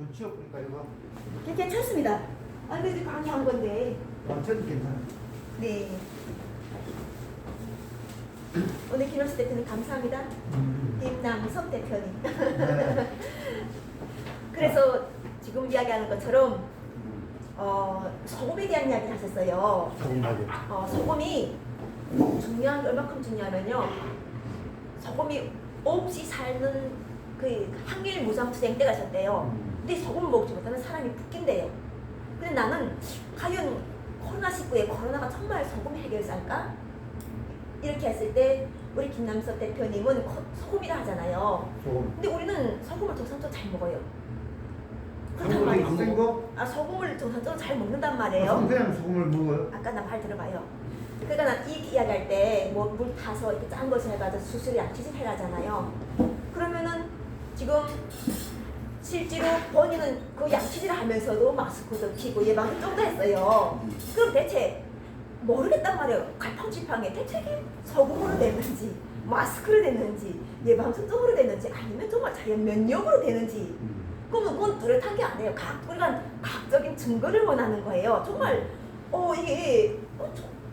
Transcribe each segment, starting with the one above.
눈치 없으니까 이거 괜찮습니다. 아, 그래도 강의한 건데. 완전 괜찮아. 네. 오늘 김영수 대표님 감사합니다. 김남석 대표님. 네. 그래서 지금 이야기하는 것처럼 소금에 대한 이야기 하셨어요. 소금하게. 소금이 중요한 게 얼마큼 중요하면요. 소금이 없이 사는 그 항일 무장투쟁 때 가셨대요. 근데 소금을 먹지 못하면 사람이 붓긴대요. 근데 나는 과연 코로나19에 코로나가 정말 소금 해결사일까? 이렇게 했을 때 우리 김남석 대표님은 소금이라 하잖아요. 소금. 근데 우리는 소금을 정상적으로 잘 먹어요. 그렇단 소금이 말이에요. 센 거? 소금을 정상적으로 잘 먹는단 말이에요. 평소에는 소금을 먹어요? 아까 나 말 들어봐요. 그러니까 난 이 이야기할 때 뭐 물 타서 이렇게 짠 것을 해가지고 수술 양치질 해라잖아요. 그러면은 지금 실제로 본인은 그 양치질 하면서도 마스크도 끼고 예방접종도 했어요. 그럼 대체 모르겠단 말이에요. 갈팡질팡해. 대체 이게 소금으로 됐는지 마스크로 됐는지 예방접종으로 됐는지 아니면 정말 자연 면역으로 되는지 그러면 그건 뚜렷한 게 아니에요. 우리가 과학적인 증거를 원하는 거예요. 정말 이게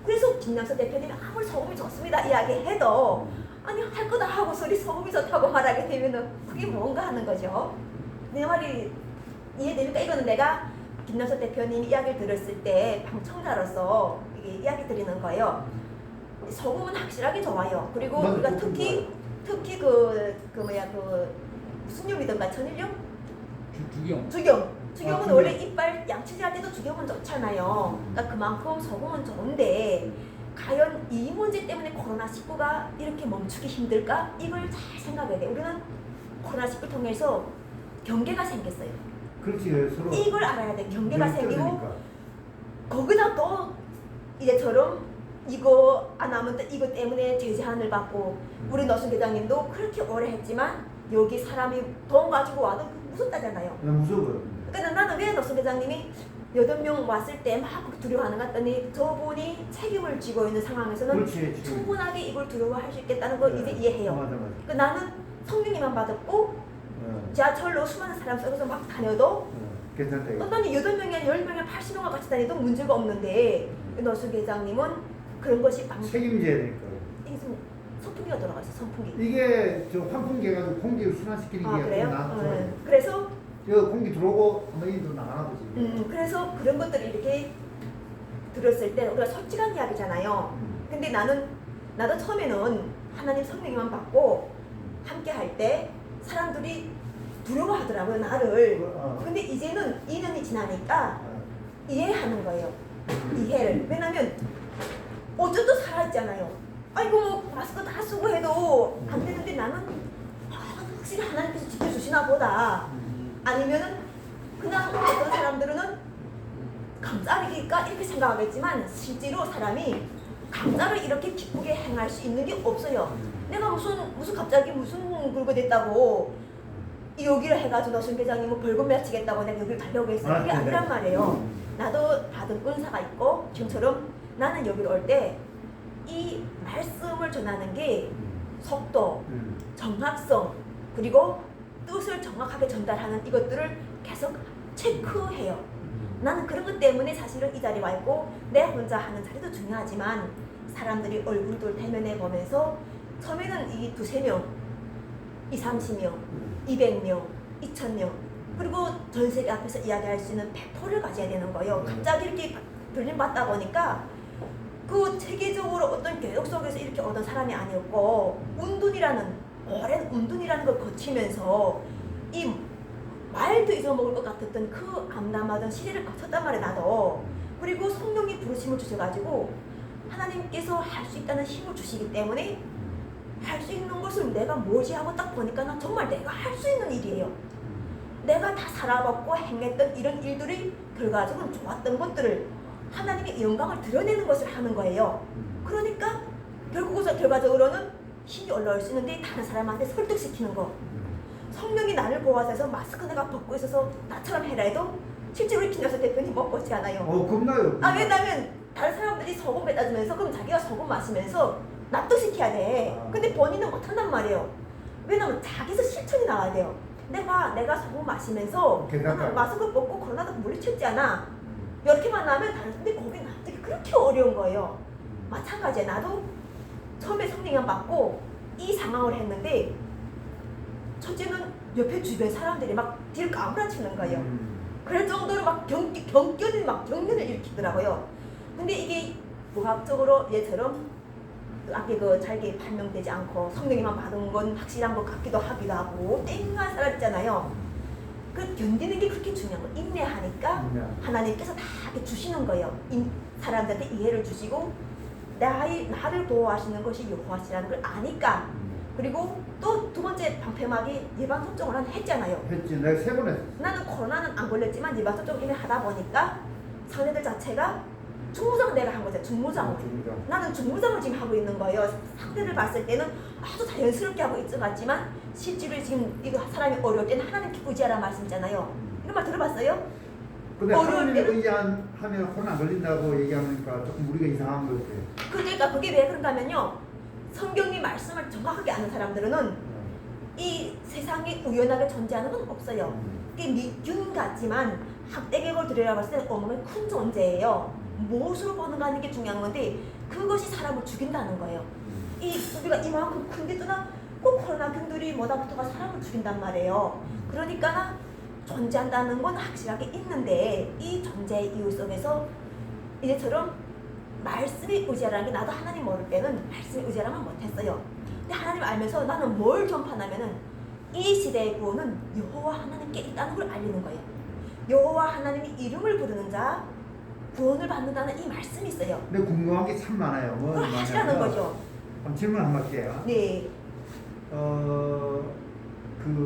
그래서 김남석 대표님이 아무리 소금이 좋습니다 이야기해도 아니 할 거다 하고 소리 소금이 좋다고 말하게 되면은 그게 뭔가 하는 거죠. 내 말이 이해됩니까? 이거는 내가 김남석 대표님 이야기를 들었을 때 방청자로서 이게 이야기 드리는 거예요. 소금은 확실하게 좋아요. 그리고 우리가 특히 그 무슨 염이던가 천일염? 주경은 원래 이빨 양치질 할 때도 주경은 좋잖아요. 그러니까 그만큼 소금은 좋은데 과연 이 문제 때문에 코로나19가 이렇게 멈추기 힘들까? 이걸 잘 생각해야 돼. 우리는 코로나19를 통해서 경계가 생겼어요. 그렇지. 서로 이걸 알아야 돼. 경계가 생기고 되니까. 거기다 또 이제처럼 이거 안 하면 또 이거 때문에 제재한을 받고 우리 노승 회장님도 그렇게 오래 했지만 여기 사람이 돈 가지고 와도 무섭다잖아요. 무서워요. 그러니까 나는 왜 노승 회장님이 8명 왔을 때 막 두려워하는 것 같더니 저분이 책임을 지고 있는 상황에서는 그렇지, 충분하게 이걸 두려워할 수 있겠다는 걸 이제 이해해요. 맞아. 그러니까 나는 성령님만 받았고 지하철로 수많은 사람 속에서 막 다녀도 괜찮다. 이거. 어떤 8명이 10명이 80명과 같이 다녀도 문제가 없는데 노승 회장님은 그런 것이 책임져야 되니까. 이게 좀 선풍기가 돌아가있어. 선풍기. 이게 저 환풍기 해가지고 공기를 순환시키는 게 그래요? 그래서 저 공기 들어오고 한번이도 나가나 보지. 그래서 그런 것들을 이렇게 들었을 때 우리가 솔직한 이야기잖아요. 근데 나도 처음에는 하나님 성령님만 받고 함께 할 때 사람들이 두려워하더라고요, 나를. 근데 이제는 2년이 지나니까 이해하는 거예요. 이해를. 왜냐면 어제도 살아있잖아요. 아이고 뭐 마스크 다 쓰고 해도 안 되는데 나는 확실히 하나님께서 지켜주시나 보다. 아니면은 그냥 어떤 사람들은 감사하니까 이렇게 생각하겠지만 실제로 사람이 감사를 이렇게 기쁘게 행할 수 있는 게 없어요. 내가 무슨 갑자기 무슨 굴고 됐다고 여기를 해가지고 노승 회장님은 벌금 맺히겠다고 내가 여기를 가려고 했어요. 그게 아니란 말이에요. 나도 받은 은사가 있고 지금처럼 나는 여기로 올 때 이 말씀을 전하는 게 속도, 정확성, 그리고 뜻을 정확하게 전달하는 이것들을 계속 체크해요. 나는 그런 것 때문에 사실은 이 자리에 와 있고 내 혼자 하는 자리도 중요하지만 사람들이 얼굴들 대면해 보면서 처음에는 이 2-3명, 20-30명, 200명, 2000명 그리고 전 세계 앞에서 이야기할 수 있는 배포를 가져야 되는 거예요. 갑자기 이렇게 돌림받다 보니까 그 체계적으로 어떤 교육 속에서 이렇게 얻은 사람이 아니었고 오랜 운둔이라는 걸 거치면서 이 말도 잊어먹을 것 같았던 그 암담하던 시대를 거쳤단 말이에요. 나도. 그리고 성령이 부르심을 주셔가지고 하나님께서 할 수 있다는 힘을 주시기 때문에 할 수 있는 것을 내가 뭐지 하고 딱 보니까 난 정말 내가 할 수 있는 일이에요. 내가 다 살아봤고 행했던 이런 일들이 결과적으로 좋았던 것들을 하나님의 영광을 드러내는 것을 하는 거예요. 그러니까 결과적으로는 힘이 올라올 수 있는데 다른 사람한테 설득시키는 거. 성령이 나를 보호하셔서 마스크 내가 벗고 있어서 나처럼 해라 해도 실제로 우리 김남석 대표님 못 벗지 않아요. 겁나요. 왜냐면 다른 사람들이 소금 갖다 주면서 그럼 자기가 소금 마시면서 납득시켜야 돼. 근데 본인은 못한단 말이에요. 왜냐면 자기서 실천이 나와야 돼요. 내가 소금 마시면서 괜찮다. 나는 마스크 벗고 코로나도 물리쳤잖아. 이렇게만 나면 다른데 거기 납득이 그렇게 어려운 거예요. 마찬가지야. 나도 처음에 성령을 받고 이 상황을 했는데 첫째는 옆에 주변 사람들이 막 뒤를 까무라치는 거예요. 그럴 정도로 막 경련을 일으키더라고요. 근데 이게 무학적으로 얘처럼 앞에 그 잘게 판명되지 않고 성령님만 받은 건 확실한 것 같기도 하고 땡한 사람 있잖아요. 그 견디는 게 그렇게 중요한 거예요. 인내하니까 하나님께서 다 이렇게 주시는 거예요. 사람들한테 이해를 주시고 나를 보호하시는 것이 여호와시라는 걸 아니까. 그리고 또 두 번째 방패막이 예방접종을 했잖아요. 했지. 내가 3번 했어. 나는 코로나는 안 걸렸지만 예방접종을 이미 하다 보니까 상대들 자체가 중무장 내가 한 거죠. 중무장을. 나는 중무장을 지금 하고 있는 거예요. 상대를 봤을 때는 아주 자연스럽게 하고 있을 것 같지만 실제로 지금 이거 사람이 어려울 때는 하나님께 의지하라는 말씀이잖아요. 이런 말 들어봤어요? 근데 어려울 하나님에 때는? 의지하면 코로나 안 걸린다고 얘기하니까 조금 우리가 이상한 것 같아. 그러니까 그게 왜 그런가 하면요. 성경의 말씀을 정확하게 아는 사람들은 이 세상에 우연하게 존재하는 건 없어요. 이게 미균 같지만 학대격을 들여다봤을 때는 어마어마한 큰 존재예요. 무엇으로 보는가 하는 게 중요한 건데 그것이 사람을 죽인다는 거예요. 우리가 이만큼 큰데 또나 꼭 코로나균들이 뭐다 붙어가 사람을 죽인단 말이에요. 그러니까 존재한다는 건 확실하게 있는데 이 존재의 이유 속에서 이제처럼 말씀이 의지하라는 게 나도 하나님 모를 때는 말씀이 의지하라면 못했어요. 근데 하나님 알면서 나는 뭘 전파하냐면은 이 시대의 구원은 여호와 하나님께 있다는 걸 알리는 거예요. 여호와 하나님이 이름을 부르는 자 구원을 받는다는 이 말씀이 있어요. 근데 궁금한 게 참 많아요. 그걸 하시라는 거죠. 그럼 질문 한번 할게요. 네.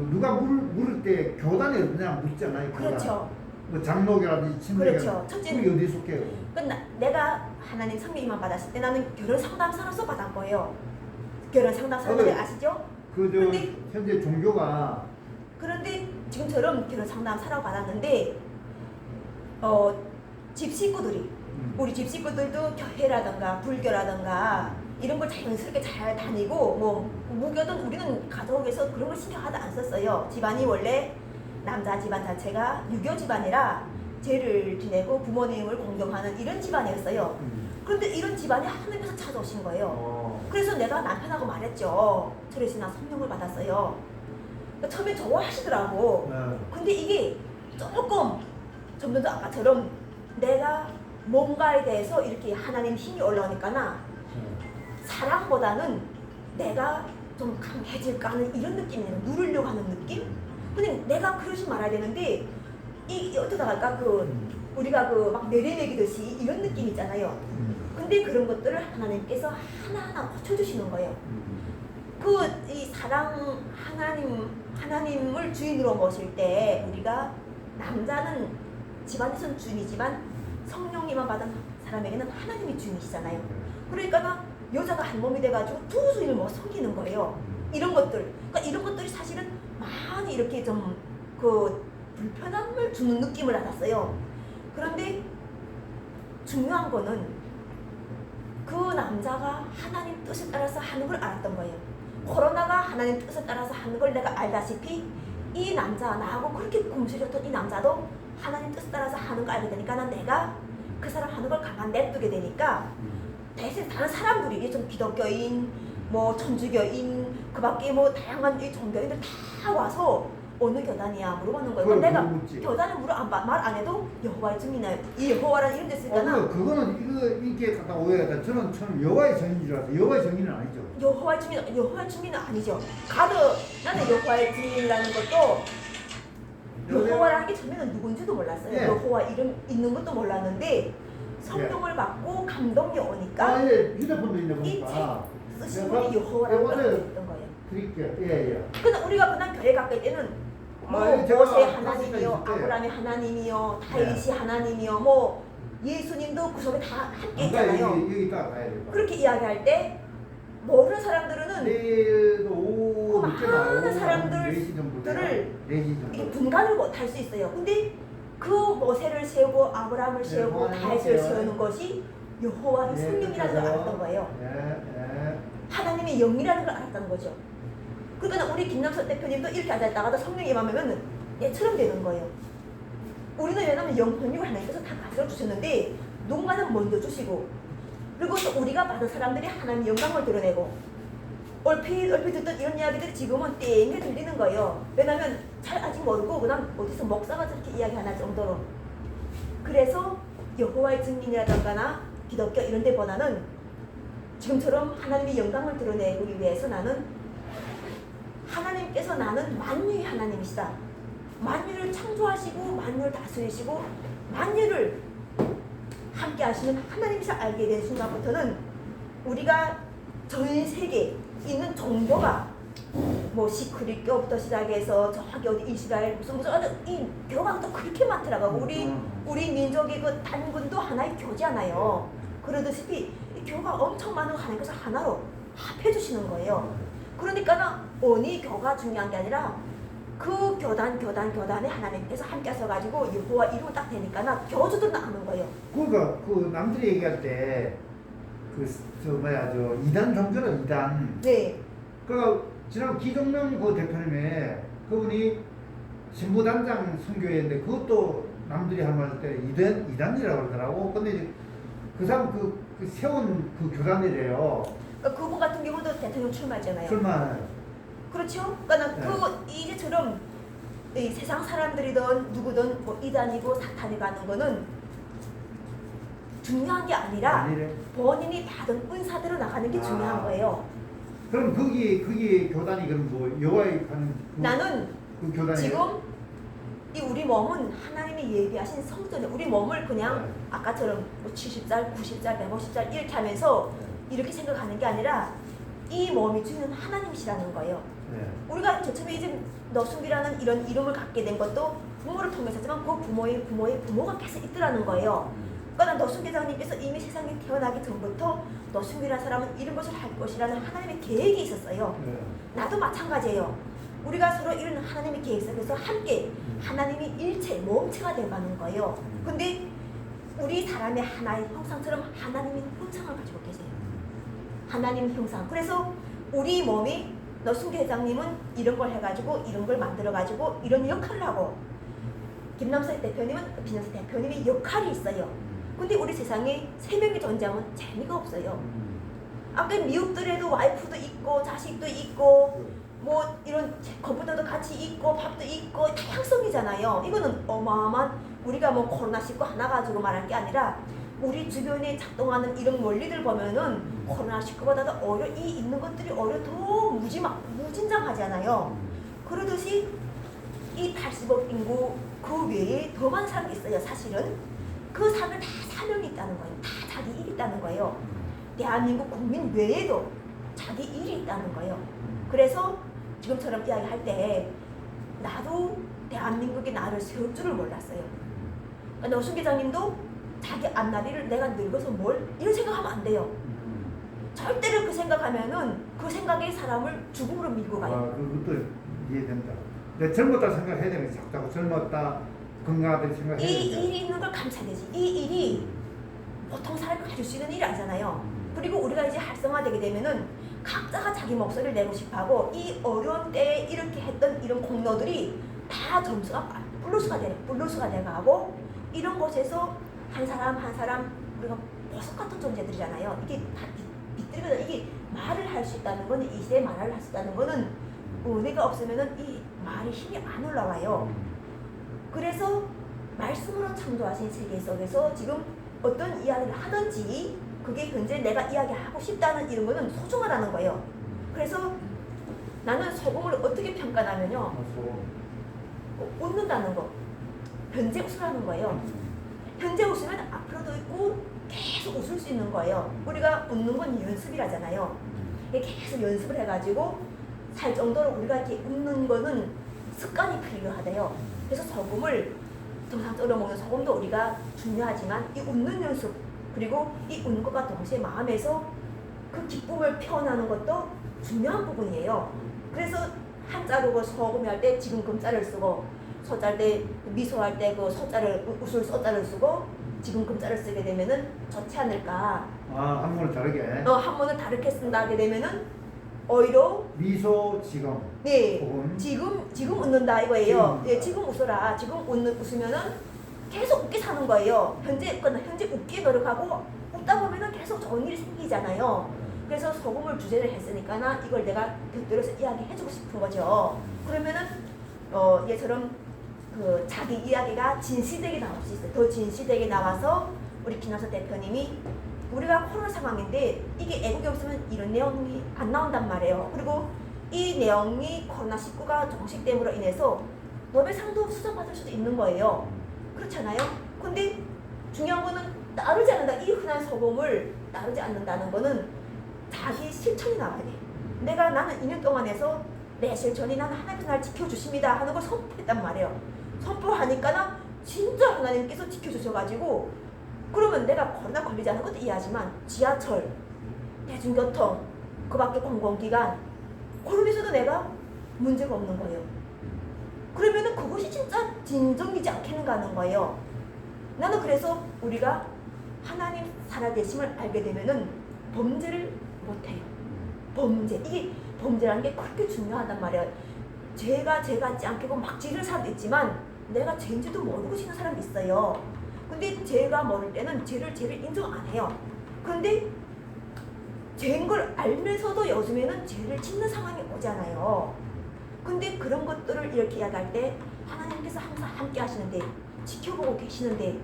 누가 물을 때 교단에 없냐 묻잖아요. 그렇죠. 뭐 장로교라든지 친로교라든지. 그렇죠. 첫째는 그게 어디 속해요? 내가 하나님 성령님만 받았을 때 나는 결혼 상담사로서 받은 거예요. 결혼 상담사를 아시죠? 근데 현재 종교가 그런데 지금처럼 결혼 상담사라고 받았는데 집 식구들이 우리 집 식구들도 교회라든가 불교라든가 이런 걸 자연스럽게 잘 다니고 뭐 무교든 우리는 가족에서 그런 걸 신경하지 않았었어요. 집안이 원래 남자 집안 자체가 유교 집안이라 죄를 지내고 부모님을 공경하는 이런 집안이었어요. 그런데 이런 집안이 하나님께서 찾아오신 거예요. 그래서 내가 남편하고 말했죠. 저래서 나 성령을 받았어요. 그러니까 처음에 좋아하시더라고. 근데 이게 조금 점점 더 아까처럼 내가 뭔가에 대해서 이렇게 하나님 힘이 올라오니까나 사랑보다는 내가 좀 강해질까 하는 이런 느낌이에요. 누르려고 하는 느낌? 근데 내가 그러지 말아야 되는데 이 어쩌다 갈까 우리가 막 내려내기듯이 이런 느낌 있잖아요. 근데 그런 것들을 하나님께서 하나하나 고쳐주시는 거예요. 이 사랑 하나님을 주인으로 모실 때 우리가 남자는 집안에서는 주인이지만 성령님만 받은 사람에게는 하나님이 주인이시잖아요. 그러니까 여자가 한 몸이 돼가지고 두 주인을 못 섬기는 거예요. 이런 것들. 그러니까 이런 것들이 사실은 많이 이렇게 좀 불편함을 주는 느낌을 받았어요. 그런데 중요한 거는 그 남자가 하나님 뜻에 따라서 하는 걸 알았던 거예요. 코로나가 하나님 뜻에 따라서 하는 걸 내가 알다시피 이 남자 나하고 그렇게 굶주렸던 이 남자도 하나님 뜻에 따라서 하는 거 알게 되니까 내가 그 사람 하는 걸 가만 냅두게 되니까 대신 다른 사람들이 좀 기독교인 뭐 천주교인 그 밖에 뭐 다양한 이 종교인들 다 와서 어느 교단이야 물어보는 거예요. 내가 교단을 말 안 해도 여호와의 증인이나 이 여호와라는 이름 됐으니까 그거는 이게 갖다 오해하다. 저는 처음 여호와의 증인인 줄 알았어요. 여호와의 증인은 아니죠. 여호와의 증인은 아니죠. 나는 여호와의 증인이라는 것도 여호와라는 게 처음에는 누군지도 몰랐어요. 예. 여호와 이름 있는 것도 몰랐는데 성령을 받고 감동이 오니까 휴대폰도 있네 이 보니까. 책 쓰신 분이 여호와라는 걸 알게 됐던 거예요. 드릴게요. 예. 근데 우리가 그냥 교회 갔을 때는 모세 하나님이요, 아브라함이 하나님이요, 다윗이 하나님이요, 뭐 예수님도 그 속에 다 함께 있잖아요. 여기 딱 가야 돼. 그렇게 이야기할 때 모르는 사람들은 내일도 많은 사람들을 이게 분간을 못할 수 있어요. 근데 그 모세를 세우고 아브라함을 세우고 다윗을 세우는 것이 여호와의 성령이라는 걸 알았던 거예요. 하나님의 영이라는 걸 알았다는 거죠. 그러니까 우리 김남석 대표님도 이렇게 앉아있다가도 성령이 임하면 얘처럼 되는 거예요. 우리는 왜냐면 영혼육을 하나님께서 다 가져 주셨는데 누군가는 먼저 주시고 그리고 또 우리가 받은 사람들이 하나님의 영광을 드러내고 얼핏 듣던 이런 이야기들이 지금은 땡에 들리는 거예요. 왜냐면 잘 아직 모르고 그냥 어디서 목사가 저렇게 이야기하나 정도로. 그래서 여호와의 증인이라던가나 기독교 이런 데보다는 지금처럼 하나님의 영광을 드러내기 위해서 나는 하나님께서 나는 만유의 하나님이시다. 만유를 창조하시고 만유를 다스리시고 만유를 함께 하시는 하나님이시라 알게 된 순간부터는 우리가 전 세계에 있는 종교가 뭐 시크릿교부터 시작해서 저기 어디 이스라엘 무슨 이 교가 또 그렇게 많더라고. 우리 민족의 그 단군도 하나의 교잖아요. 그러듯이 이 교가 엄청 많은 거 하나님께서 하나로 합해 주시는 거예요. 그러니까 어느 교가 중요한 게 아니라 그 교단에 하나님께서 함께 하셔가지고 여호와 이름을 딱 되니까 교주들은 아는 거예요. 그러니까 그 남들이 얘기할 때 저 이단 종교라 이단. 네. 그러니까 지난 기종명 그 대표님의 그분이 신부단장 선교회인데 그것도 남들이 할 때 이단이라고 그러더라고. 근데 이제 그 사람 그 세운 그 교단이래요. 그러니까 그분 같은 경우도 대통령 출마했잖아요. 출마. 그렇죠? 그러니까 네. 그 이제처럼 이 세상 사람들이든 누구든 뭐 이단이고 사탄이고 하는 거는 중요한 게 아니라 본인이 받은 은사대로 나가는 게 중요한 거예요. 그럼 거기 교단이 그럼 뭐 여호와의 하는 나는 그 교단이 지금 이 우리 몸은 하나님이 예비하신 성전이에요. 우리 몸을 그냥 네. 아까처럼 뭐 70살, 90살, 150살 이렇게 하면서 이렇게 생각하는 게 아니라 이 몸이 주는 하나님이시라는 거예요. 네. 우리가 저처음에 이제 너순기라는 이런 이름을 갖게 된 것도 부모를 통해서지만 그 부모의 부모가 계속 있더라는 거예요. 그러니까 너순계장님께서 이미 세상에 태어나기 전부터 너순기라는 사람은 이런 것을 할 것이라는 하나님의 계획이 있었어요. 네. 나도 마찬가지예요. 우리가 서로 이런 하나님의 계획 속에서 함께 하나님이 일체 몸체가 되어가는 거예요. 근데 우리 사람의 하나의 형상처럼 하나님의 형상을 가지고 계세요. 하나님 형상. 그래서 우리 몸이 너순기 회장님은 이런 걸 해가지고 이런 걸 만들어가지고 이런 역할을 하고 김남석 대표님은 김남석 대표님의 역할이 있어요. 근데 우리 세상에 세 명이 존재하면 재미가 없어요. 아까 미국들에도 와이프도 있고 자식도 있고 뭐 이런 컴퓨터도 같이 있고 밥도 있고 다양성이잖아요. 이거는 어마어마한 우리가 뭐 코로나19 하나 가지고 말할 게 아니라 우리 주변에 작동하는 이런 원리들 보면은 코로나19보다도 이 있는 것들이 오히려 더 무진장하잖아요. 그러듯이 이 80억 인구 그 외에 더 많은 사람이 있어요. 사실은 그 사람은 다 사명이 있다는 거예요. 다 자기 일이 있다는 거예요. 대한민국 국민 외에도 자기 일이 있다는 거예요. 그래서 지금처럼 이야기할 때 나도 대한민국이 나를 세울 줄을 몰랐어요. 그러니까 노순 계장님도 자기 앞날이를 내가 늙어서 뭘 이런 생각하면 안 돼요. 절대로 그 생각하면은 그 생각이 사람을 죽음으로 밀고 가요. 그것도 이해된다. 내 젊었다 생각해야 되는 게 작다고 젊었다 건강하다 생각해야 된다. 이 일이 있는 걸 감사되지. 이 일이 보통 사람이 가질 수 있는 일이 아니잖아요. 그리고 우리가 이제 활성화되게 되면은 각자가 자기 목소리를 내고 싶어하고 이 어려운 때에 이렇게 했던 이런 공로들이 다 점수가 플러스가 돼가고 이런 곳에서 한 사람 우리가 보석 같은 존재들이잖아요. 이게 다 비틀거든. 이게 말을 할 수 있다는 거는 이 시대에 말을 할 수 있다는 거는 은혜가 없으면은 이 말이 힘이 안 올라와요. 그래서 말씀으로 창조하신 세계 속에서 지금 어떤 이야기를 하든지 그게 현재 내가 이야기하고 싶다는 이런 거는 소중하다는 거예요. 그래서 나는 소금을 어떻게 평가하면요. 웃는다는 거. 현재 웃으라는 거예요. 현재 웃으면 앞으로도 있고 계속 웃을 수 있는 거예요. 우리가 웃는 건 연습이라잖아요. 계속 연습을 해가지고 살 정도로 우리가 이렇게 웃는 거는 습관이 필요하대요. 그래서 소금을 정상적으로 먹는 소금도 우리가 중요하지만 이 웃는 연습 그리고 이 웃는 것과 동시에 마음에서 그 기쁨을 표현하는 것도 중요한 부분이에요. 그래서 한자로 그 소금이 할 때 지금 금자를 쓰고 소자할 때 미소할 때 그 소자를 웃을 소자를 쓰고 지금 금자를 쓰게 되면은 좋지 않을까. 한문을 다르게. 한문을 다르게 쓴다 하게 되면은 어이로 미소 지금. 네 혹은 지금 웃는다 이거예요. 지금 예, 지금 웃어라. 지금 웃으면은 계속 웃게 사는 거예요. 현재 웃거나 현재 웃기에 노력하고 웃다 보면은 계속 좋은 일이 생기잖아요. 그래서 소금을 주제를 했으니까 이걸 내가 곁들여서 이야기해주고 싶은 거죠. 그러면은 얘처럼 그 자기 이야기가 진실되게 나올 수 있어요. 더 진실되게 나와서 우리 김남석 대표님이 우리가 코로나 상황인데 이게 애국이 없으면 이런 내용이 안 나온단 말이에요. 그리고 이 내용이 코로나19가 종식됨으로 인해서 노벨상도 수상받을 수도 있는 거예요. 그렇잖아요. 근데 중요한 거는 따르지 않는다. 이 흔한 소금을 따르지 않는다는 거는 자기 실천이 나와야 돼. 나는 2년 동안 해서 내 실천이 나는 하나님께서 날 지켜주십니다 하는 걸 선포했단 말이에요. 선포하니까 진짜 하나님께서 지켜주셔가지고 그러면 내가 코로나 걸리지 않은 것도 이해하지만 지하철, 대중교통, 그 밖에 공공기관 그런 데서도 내가 문제가 없는 거예요. 그러면은 그것이 진짜 진정이지 않겠는가 하는 거예요. 나는 그래서 우리가 하나님 살아계심을 알게 되면은 범죄를 못해요. 이게 범죄라는 게 그렇게 중요하단 말이에요. 죄 같지 않고 막 지는 사람도 있지만 내가 죄인지도 모르고 지는 사람도 있어요. 근데 죄가 모를 때는 죄를 인정 안 해요. 그런데 죄인 걸 알면서도 요즘에는 죄를 짓는 상황이 오잖아요. 근데 그런 것들을 이렇게 이야기할 때 하나님께서 항상 함께 하시는데 지켜보고 계시는데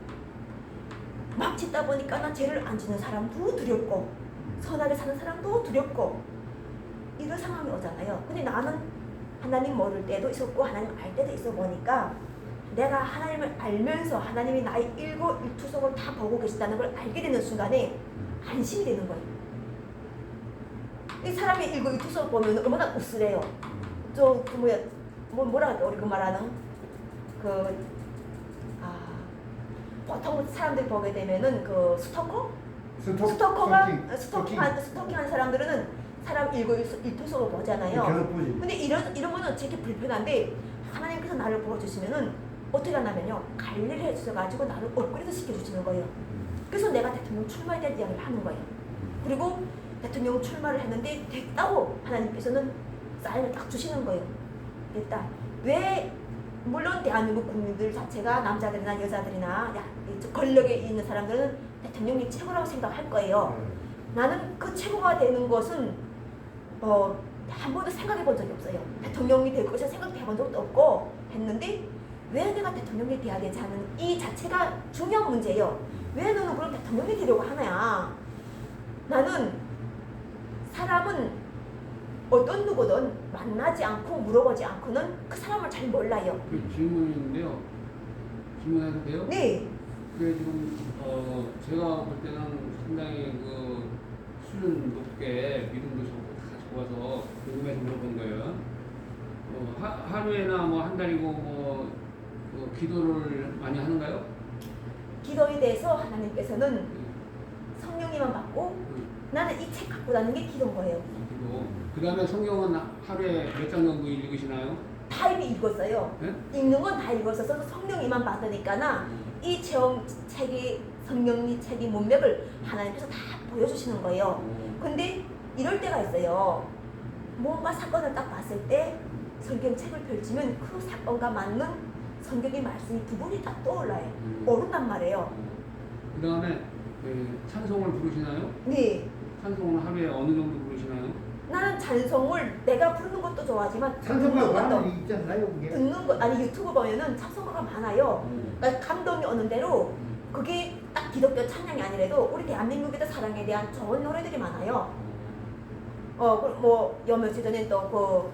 막 짓다 보니까 난 죄를 안 짓는 사람도 두렵고 선하게 사는 사람도 두렵고 이런 상황이 오잖아요. 근데 나는 하나님 모를 때도 있었고 하나님 알 때도 있어 보니까 내가 하나님을 알면서 하나님이 나의 일거일투족을 다 보고 계시다는 걸 알게 되는 순간에 안심이 되는 거예요. 이 사람의 일거일투족을 보면 얼마나 웃으래요. 뭐라 할까 우리 그 말하는 보통 사람들이 보게 되면은 그 스토킹하는 사람들은 사람 일거일투족을 보잖아요. 계속 보지. 근데 이런 거는 되게 불편한데 하나님께서 나를 보여주시면은 어떻게 하냐면요 관리를 해주셔가지고 나를 업그레이드 시켜주시는 거예요. 그래서 내가 대통령 출마에 대한 이야기를 하는 거예요. 그리고 대통령 출마를 했는데 됐다고 하나님께서는 사인을 딱 주시는 거예요. 됐다. 왜 물론 대한민국 국민들 자체가 남자들이나 여자들이나 권력에 있는 사람들은 대통령이 최고라고 생각할 거예요. 나는 그 최고가 되는 것은 한 번도 생각해 본 적이 없어요. 대통령이 될 것을 생각해 본 적도 없고 했는데 왜 내가 대통령이 돼야 되지 하는 이 자체가 중요한 문제예요. 왜 너는 그럼 대통령이 되려고 하냐. 나는 사람은 어떤 누구든 만나지 않고 물어보지 않고는 그 사람을 잘 몰라요. 그 질문인데요. 질문해도 돼요? 네. 그게 지금 제가 볼 때는 상당히 그 수준 높게 믿음도 좋고 다 좋아서 궁금해서 물어본 거예요. 하루에나 뭐 한 달이고 기도를 많이 하는가요? 기도에 대해서 하나님께서는 성령님만 받고 나는 이 책 갖고 다니는 게 기도인 거예요. 기도. 그 다음에 성경은 하루에 몇 장 정도 읽으시나요? 다 이미 읽었어요. 네? 읽는 건 다 읽었어서 성령님만 받으니까나 이 책이 성령님 책이 문맥을 하나님께서 다 보여주시는 거예요. 근데 이럴 때가 있어요. 뭔가 사건을 딱 봤을 때 성경책을 펼치면 그 사건과 맞는 성경의 말씀이 부분이 다 떠올라요. 오른단 말이에요. 그 다음에 찬송을 부르시나요? 네. 찬송을 하루에 어느 정도 부르시나요? 나는 찬송을 내가 부르는 것도 좋아하지만 찬송가 듣는 것도 관련이 있지 않나요? 그게? 듣는 거 아니 유튜브 보면은 찬송가가 많아요. 그러니까 감동이 오는 대로 그게 딱 기독교 찬양이 아니라도 우리 대한민국의 사랑에 대한 좋은 노래들이 많아요. 뭐 며칠 전에 또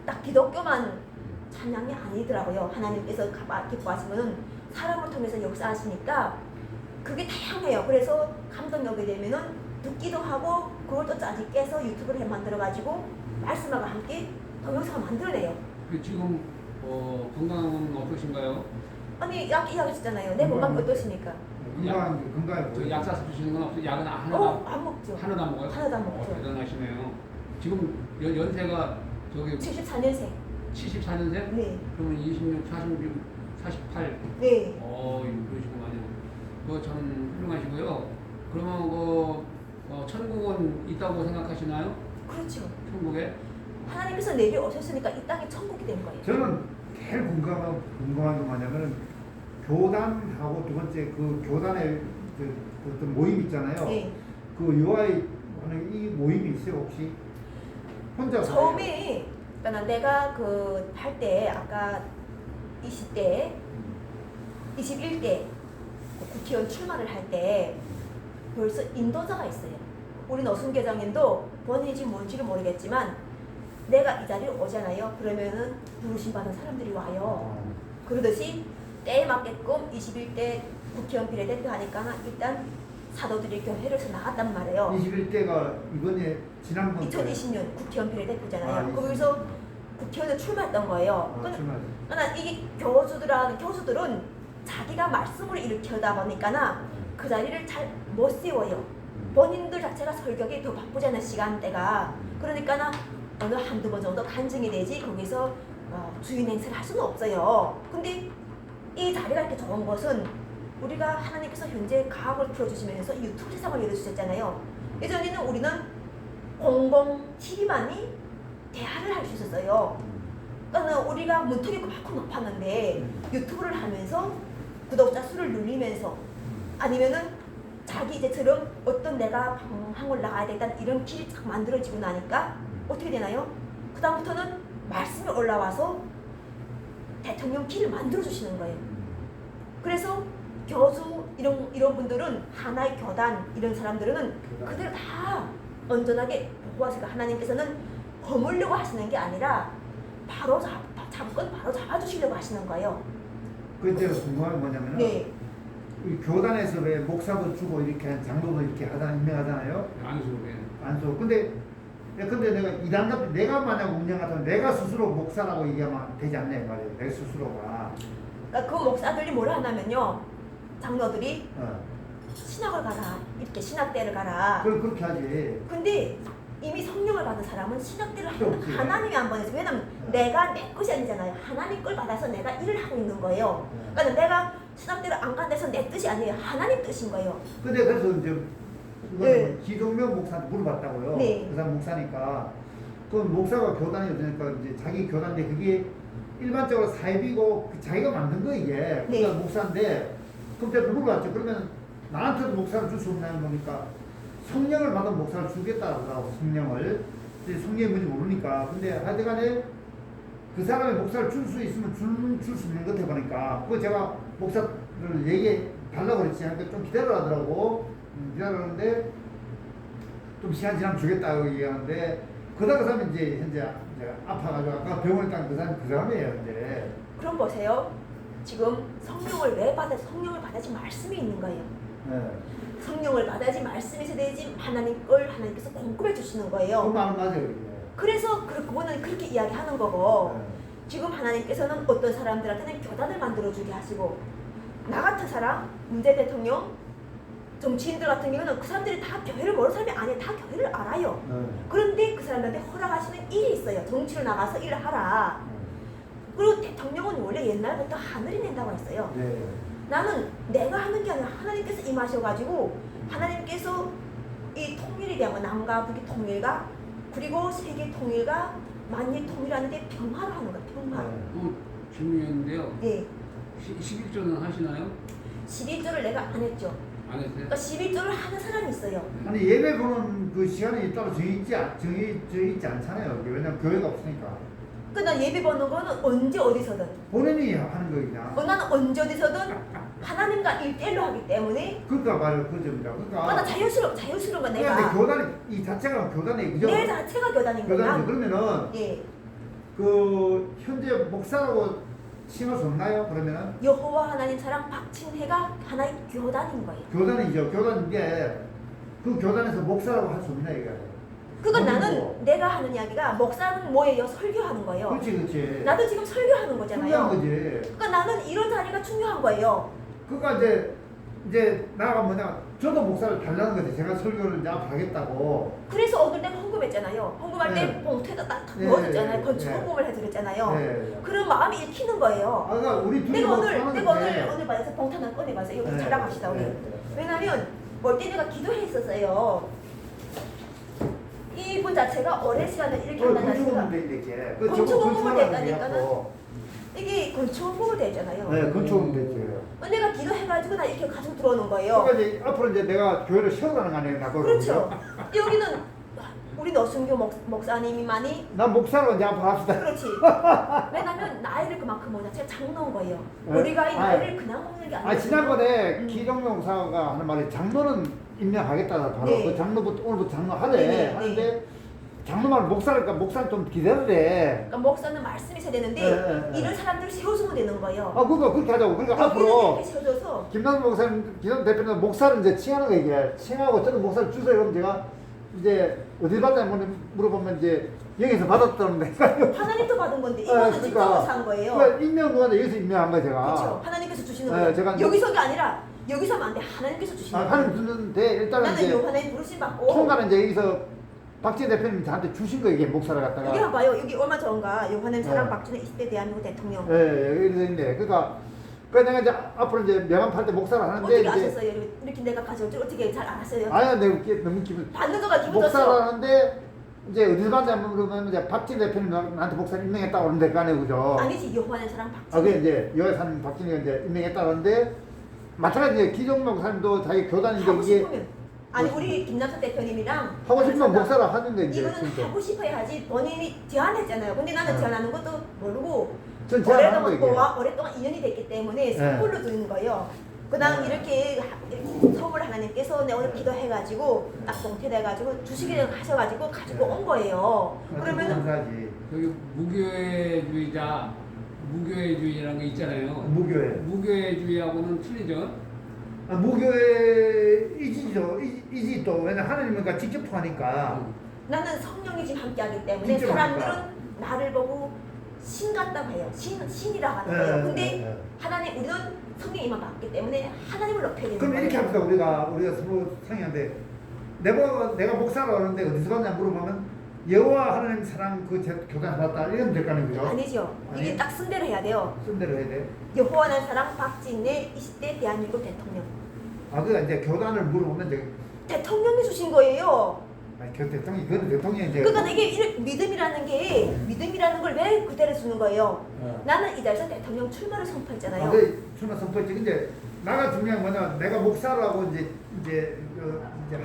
딱 기독교만 찬양이 아니더라고요. 하나님께서 기뻐하시면은 사람을 통해서 역사하시니까 그게 다양해요. 그래서 감동이 오게 되면은 듣기도 하고 그걸 또 짜지 깨서 유튜브를 만들어가지고 말씀하고 함께 동영상을 만들어내요. 지금 건강은 어떠신가요? 아니 약 이야기했잖아요. 내 건강 어떠십니까? 건강 저 약사 쓰시는 건 없어요? 약은 안 먹죠. 하나도 안 먹어요? 하나도 안 먹죠. 대단하시네요. 지금 연세가 저기 74년생. 74년생? 네. 그러면 26, 46, 48. 네. 그러시구만요. 참 훌륭하시고요. 그러면 천국은 있다고 생각하시나요? 그렇죠. 천국에? 하나님께서 내려오셨으니까 이 땅이 천국이 된 거예요. 저는 제일 궁금한 게 뭐냐면 교단하고 두 번째 그 교단의 그 어떤 모임 있잖아요. 네. 그 요아이 하는 이 모임이 있어요 혹시? 혼자 처음에 그러니까 내가 그 할 때 아까 20대, 21대 국회의원 출마를 할 때 벌써 인도자가 있어요. 우리 노순계장님도 본인인지 뭔지를 모르겠지만 내가 이 자리에 오잖아요. 그러면은 부르심 받은 사람들이 와요. 그러듯이 때에 맞게끔 21대 국회의원 비례대표 하니까 일단 사도들이 교회에서 나갔단 말이에요. 21대가 이번에 지난번 2020년 국회의원 비례대표잖아요. 아, 거기서 국회의원에 출마했던 거예요. 그러나 이게 교수들은 자기가 말씀을 일으켜다 보니까 그 자리를 잘 못 세워요. 본인들 자체가 설교에 더 바쁘잖아요. 시간대가. 그러니까 어느 한두 번 정도 간증이 되지 거기서 주인 행세를 할 수는 없어요. 근데 이 자리가 이렇게 좋은 것은 우리가 하나님께서 현재 과학을 풀어주시면서 유튜브 세상을 열어주셨잖아요. 예전에는 우리는 공공 TV만이 대화를 할 수 있었어요. 그러니까 우리가 문턱이 그만큼 높았는데 유튜브를 하면서 구독자 수를 늘리면서 아니면은 자기 이제처럼 어떤 내가 방송을 나가야 되겠다 이런 길이 딱 만들어지고 나니까 어떻게 되나요? 그 다음부터는 말씀이 올라와서 대통령 길을 만들어 주시는 거예요. 그래서 교수 이런 분들은 하나의 교단 이런 사람들은 그대로 다 온전하게 보호하시고 하나님께서는 허물려고 하시는 게 아니라 바로 잡건 바로 잡아주시려고 하시는 거예요. 그 제가 궁금한 게 뭐냐면 네. 이 교단에서 왜 목사도 주고 이렇게 장로도 이렇게 임명하잖아요. 안수. 근데 내가 이단답 내가 만약 운영하던 내가 스스로 목사라고 얘기하면 되지 않냐 이 말이에요. 내 스스로가. 그러니까 그 목사들이 뭐라 하냐면요. 장로들이 신학을 가라. 이렇게 신학대를 가라. 그렇게 하지. 근데 이미 성령을 받은 사람은 신학대를 그렇지. 하나님이 안 보내죠. 왜냐면 내가 내 것이 아니잖아요. 하나님 걸 받아서 내가 일을 하고 있는 거예요. 그러니까 내가 신학대를 안 간다해서 내 뜻이 아니에요. 하나님 뜻인 거예요. 근데 그래서 이제 네. 기동명 목사한테 물어봤다고요. 네. 그 사람 목사니까 그 목사가 교단이 되니까 이제 자기 교단인데 그게 일반적으로 사입이고 자기가 만든 거 이게. 네. 그러니까 목사인데 그럼 제가 물어봤죠. 그러면 나한테도 목사를 줄 수 없냐는 거니까 성령을 받은 목사를 주겠다고 하더라고. 성령을. 성령이 뭔지 모르니까. 근데 하여튼간에 그 사람의 목사를 줄 수 있으면 줄 수 있는 것 같아 보니까 그거 제가 목사를 얘기해 달라고 그랬지. 그러니까 좀 기다려 하더라고. 기다렸는데 좀 시간 지나면 주겠다고 얘기하는데 그러다 그 사람이 이제 현재 아파가지고 아까 병원에 간 그 사람이에요 이제. 그럼 보세요. 지금 성령을 왜 성령을 받아야지 말씀이 있는 거예요. 네. 성령을 받아야지 말씀이 세대야지 하나님 걸 하나님께서 공급해 주시는 그 거예요. 말은 맞아요. 이게. 그래서 그거는 그렇게 이야기하는 거고 네. 지금 하나님께서는 어떤 사람들한테는 교단을 만들어주게 하시고 나 같은 사람, 문재 대통령, 정치인들 같은 경우는 그 사람들이 다 교회를 모르는 사람이 아니에요. 다 교회를 알아요. 네. 그런데 그 사람들한테 허락하시는 일이 있어요. 정치로 나가서 일을 하라. 그리고 대통령은 원래 옛날부터 하늘이 낸다고 했어요. 네. 나는 내가 하는 게 아니라 하나님께서 임하셔가지고 하나님께서 이 통일에 대한 거 남과 북의 통일과 그리고 세계 통일과 만일 통일하는데 평화를 하는 거야. 평화. 네. 질문이었는데요. 네. 11조는 하시나요? 11조를 내가 안 했죠. 안 했어요? 그러니까 11조를 하는 사람이 있어요. 아니 예배 보는 그 시간이 따로 정해있지 않잖아요. 왜냐면 교회가 없으니까. 그러니까 나 예배 보는 거는 언제 어디서든. 본인이 하는 거 그냥. 나는 언제 어디서든 하나님과 1대1로 하기 때문에 그러니까 말이야 그 점이라. 나 자유스러운 건 그러니까 내가 교단이 이 자체가 교단이 그죠? 내 자체가 교단인 교단이 거야. 그러면은 예. 그 현재 목사라고 칭할 수 없나요? 그러면은 여호와 하나님 사랑 박친혜가 하나의 교단인 거예요. 교단이죠. 교단인데 그 교단에서 목사라고 할 수 없나 이게. 그건 나는 뭐. 내가 하는 이야기가 목사는 뭐예요? 설교하는 거예요. 그렇지. 나도 지금 설교하는 거잖아요. 중요한 거지. 그러니까 나는 이런 자리가 중요한 거예요. 그러니까 이제 나가 뭐냐 저도 목사를 달라는 거지. 제가 설교를 이제 앞으로 하겠다고. 그래서 오늘 내가 헌금했잖아요. 헌금할 때 네. 봉투에다 딱 네, 넣어줬잖아요. 네, 건축 네. 헌금을 해드렸잖아요. 네. 그런 마음이 읽히는 거예요. 아, 그러니까 우리 둘이 내가 뭐 오늘 하는데. 오늘 받아서 봉투 하나 꺼내봤어요. 여기 네. 자랑합시다 우리. 네. 왜냐면 올 때 내가 기도했었어요. 이분 자체가 오랜 시간을 이렇게 그 한다는 건축 자체가 공무원 돼 이렇게. 건축 공무원 건축하라는 됐다니까는. 얘기하고. 이게 건축 공무원 되잖아요. 네, 건축 공무원 됐지. 내가 기도해가지고 나 이렇게 가지고 들어오는 거예요. 그러니까 이제 앞으로 이제 내가 교회를 세워가는 거 아니에요, 나도. 그렇죠. 여기는 우리 너순교 목사님이 많이 난 목사로 이제 앞으로 합시다. 그렇지. 왜냐면 나이를 그만큼 먹냐. 제가 장로인 거예요. 네. 우리가 이 아, 나이를 그냥 먹는 게 아니에요. 아 지난번에 음. 기정명 목사가 하는 말이 장로는 임명하겠다 바로 네. 그 장로부터 오늘부터 장로 하래 네, 네, 하는데 장로 말 목사니까 목사는 좀 기다리래. 그러니까 목사는 말씀이 있어야 되는데 네, 네. 이런 사람들을 세워주면 되는 거예요. 아 그거 그렇게 하자고. 그러니까 여기는 앞으로 이렇게 세워줘서 김남준 목사님, 김남준 대표는 목사를 이제 칭하는 거 이게 칭하고 저는 목사를 주세요. 그럼 제가 이제 어디 받냐 물어보면 이제 여기서 받았다는데. 하나님도 받은 건데 이거는 직접 산 거예요. 그러니까 임명 누가 여기서 임명한 거야 제가. 그렇죠. 하나님께서 주시는 네, 거예요. 제가 이제- 여기서가 아니라 여기서 하면 안 돼. 하나님께서 주시는 아, 거예요. 하나님 주는데 일단은 나는 이제 요한의 부르심 받고 통과는 이제 여기서 박지혜 대표님이 저한테 주신 거 이게 목사를 여기 갖다가. 봐봐요. 여기 얼마 전가 요한의 사랑 네. 박준호 20대 대한민국 대통령 예, 여기 있네. 그러니까 내가 이제 앞으로 이제 명함 팔 때 목사를 하는데 어떻게 이제 아셨어요? 이렇게 내가 가져올 줄 어떻게 잘 알았어요? 아야 내가 너무 기분. 받는 거가 기분 목사를 좋죠. 하는데 이제 어디서 받냐면 그러면 이제 박진 대표님 나한테 목사를 임명했다고 그러는데 그 안에 그죠? 아니지 요한의 사랑 박준호. 아, 그게 이제 여사님 박진이가 이제 임명했다고 하는데 마찬가지 기종명 목사님도 자기 교단인데 하고 이게 싶으면 아니 우리 김남석 대표님이랑 하고 싶으면 그래서 목사를 하는 거 이제 이거는 진짜. 하고 싶어야 하지 본인이 제안했잖아요. 근데 나는 네. 제안하는 것도 모르고 전 제안하는 거 오랫동안, 이게. 오랫동안 인연이 됐기 때문에 네. 선물로 드는 거예요. 그다음 네. 이렇게 선물 하나님께서 내 오늘 기도해가지고 딱 동태돼가지고 주시기를 하셔가지고 가지고 네. 온 거예요. 그러면은 감사하지. 여기 무교회주의자, 무교회주의라는 거 있잖아요. 무교회. 무교회주의하고는 틀리죠. 아, 무교회 이지죠. 이지 또 왜냐 하나님과 직접 하니까. 나는 성령이 지금 함께하기 때문에 직접 사람들은 하니까. 나를 보고 신 같다고 해요. 신이라고 하는 네, 거예요. 근데 네. 하나님 우리는 성령이만 받기 때문에 하나님을 높여야 되는 그럼 거예요. 이렇게 합시다. 우리가 서로 상의한데 내가 목사로 하는데 어디서 받냐 물어보면 여호와 하나님 사랑 그 교단 받았다 이러면 될 거 아니에요, 그죠? 아니죠. 이게 아니? 딱 쓴대로 해야 돼요. 쓴 대로 해야 돼. 여호와는 사랑 박진애 20대 대한민국 대통령. 아, 그 이제 교단을 물어보면 이제 대통령이 주신 거예요. 아니, 대통령 그건 대통령이 이제. 그러니까 이게 믿음이라는 게 믿음이라는 걸 왜 그대로 주는 거예요. 어. 나는 이 자리에서 대통령 출마를 선포했잖아요. 아, 그 출마 선포했지. 근데 나가 중요한 거는 내가 목사로 하고 이제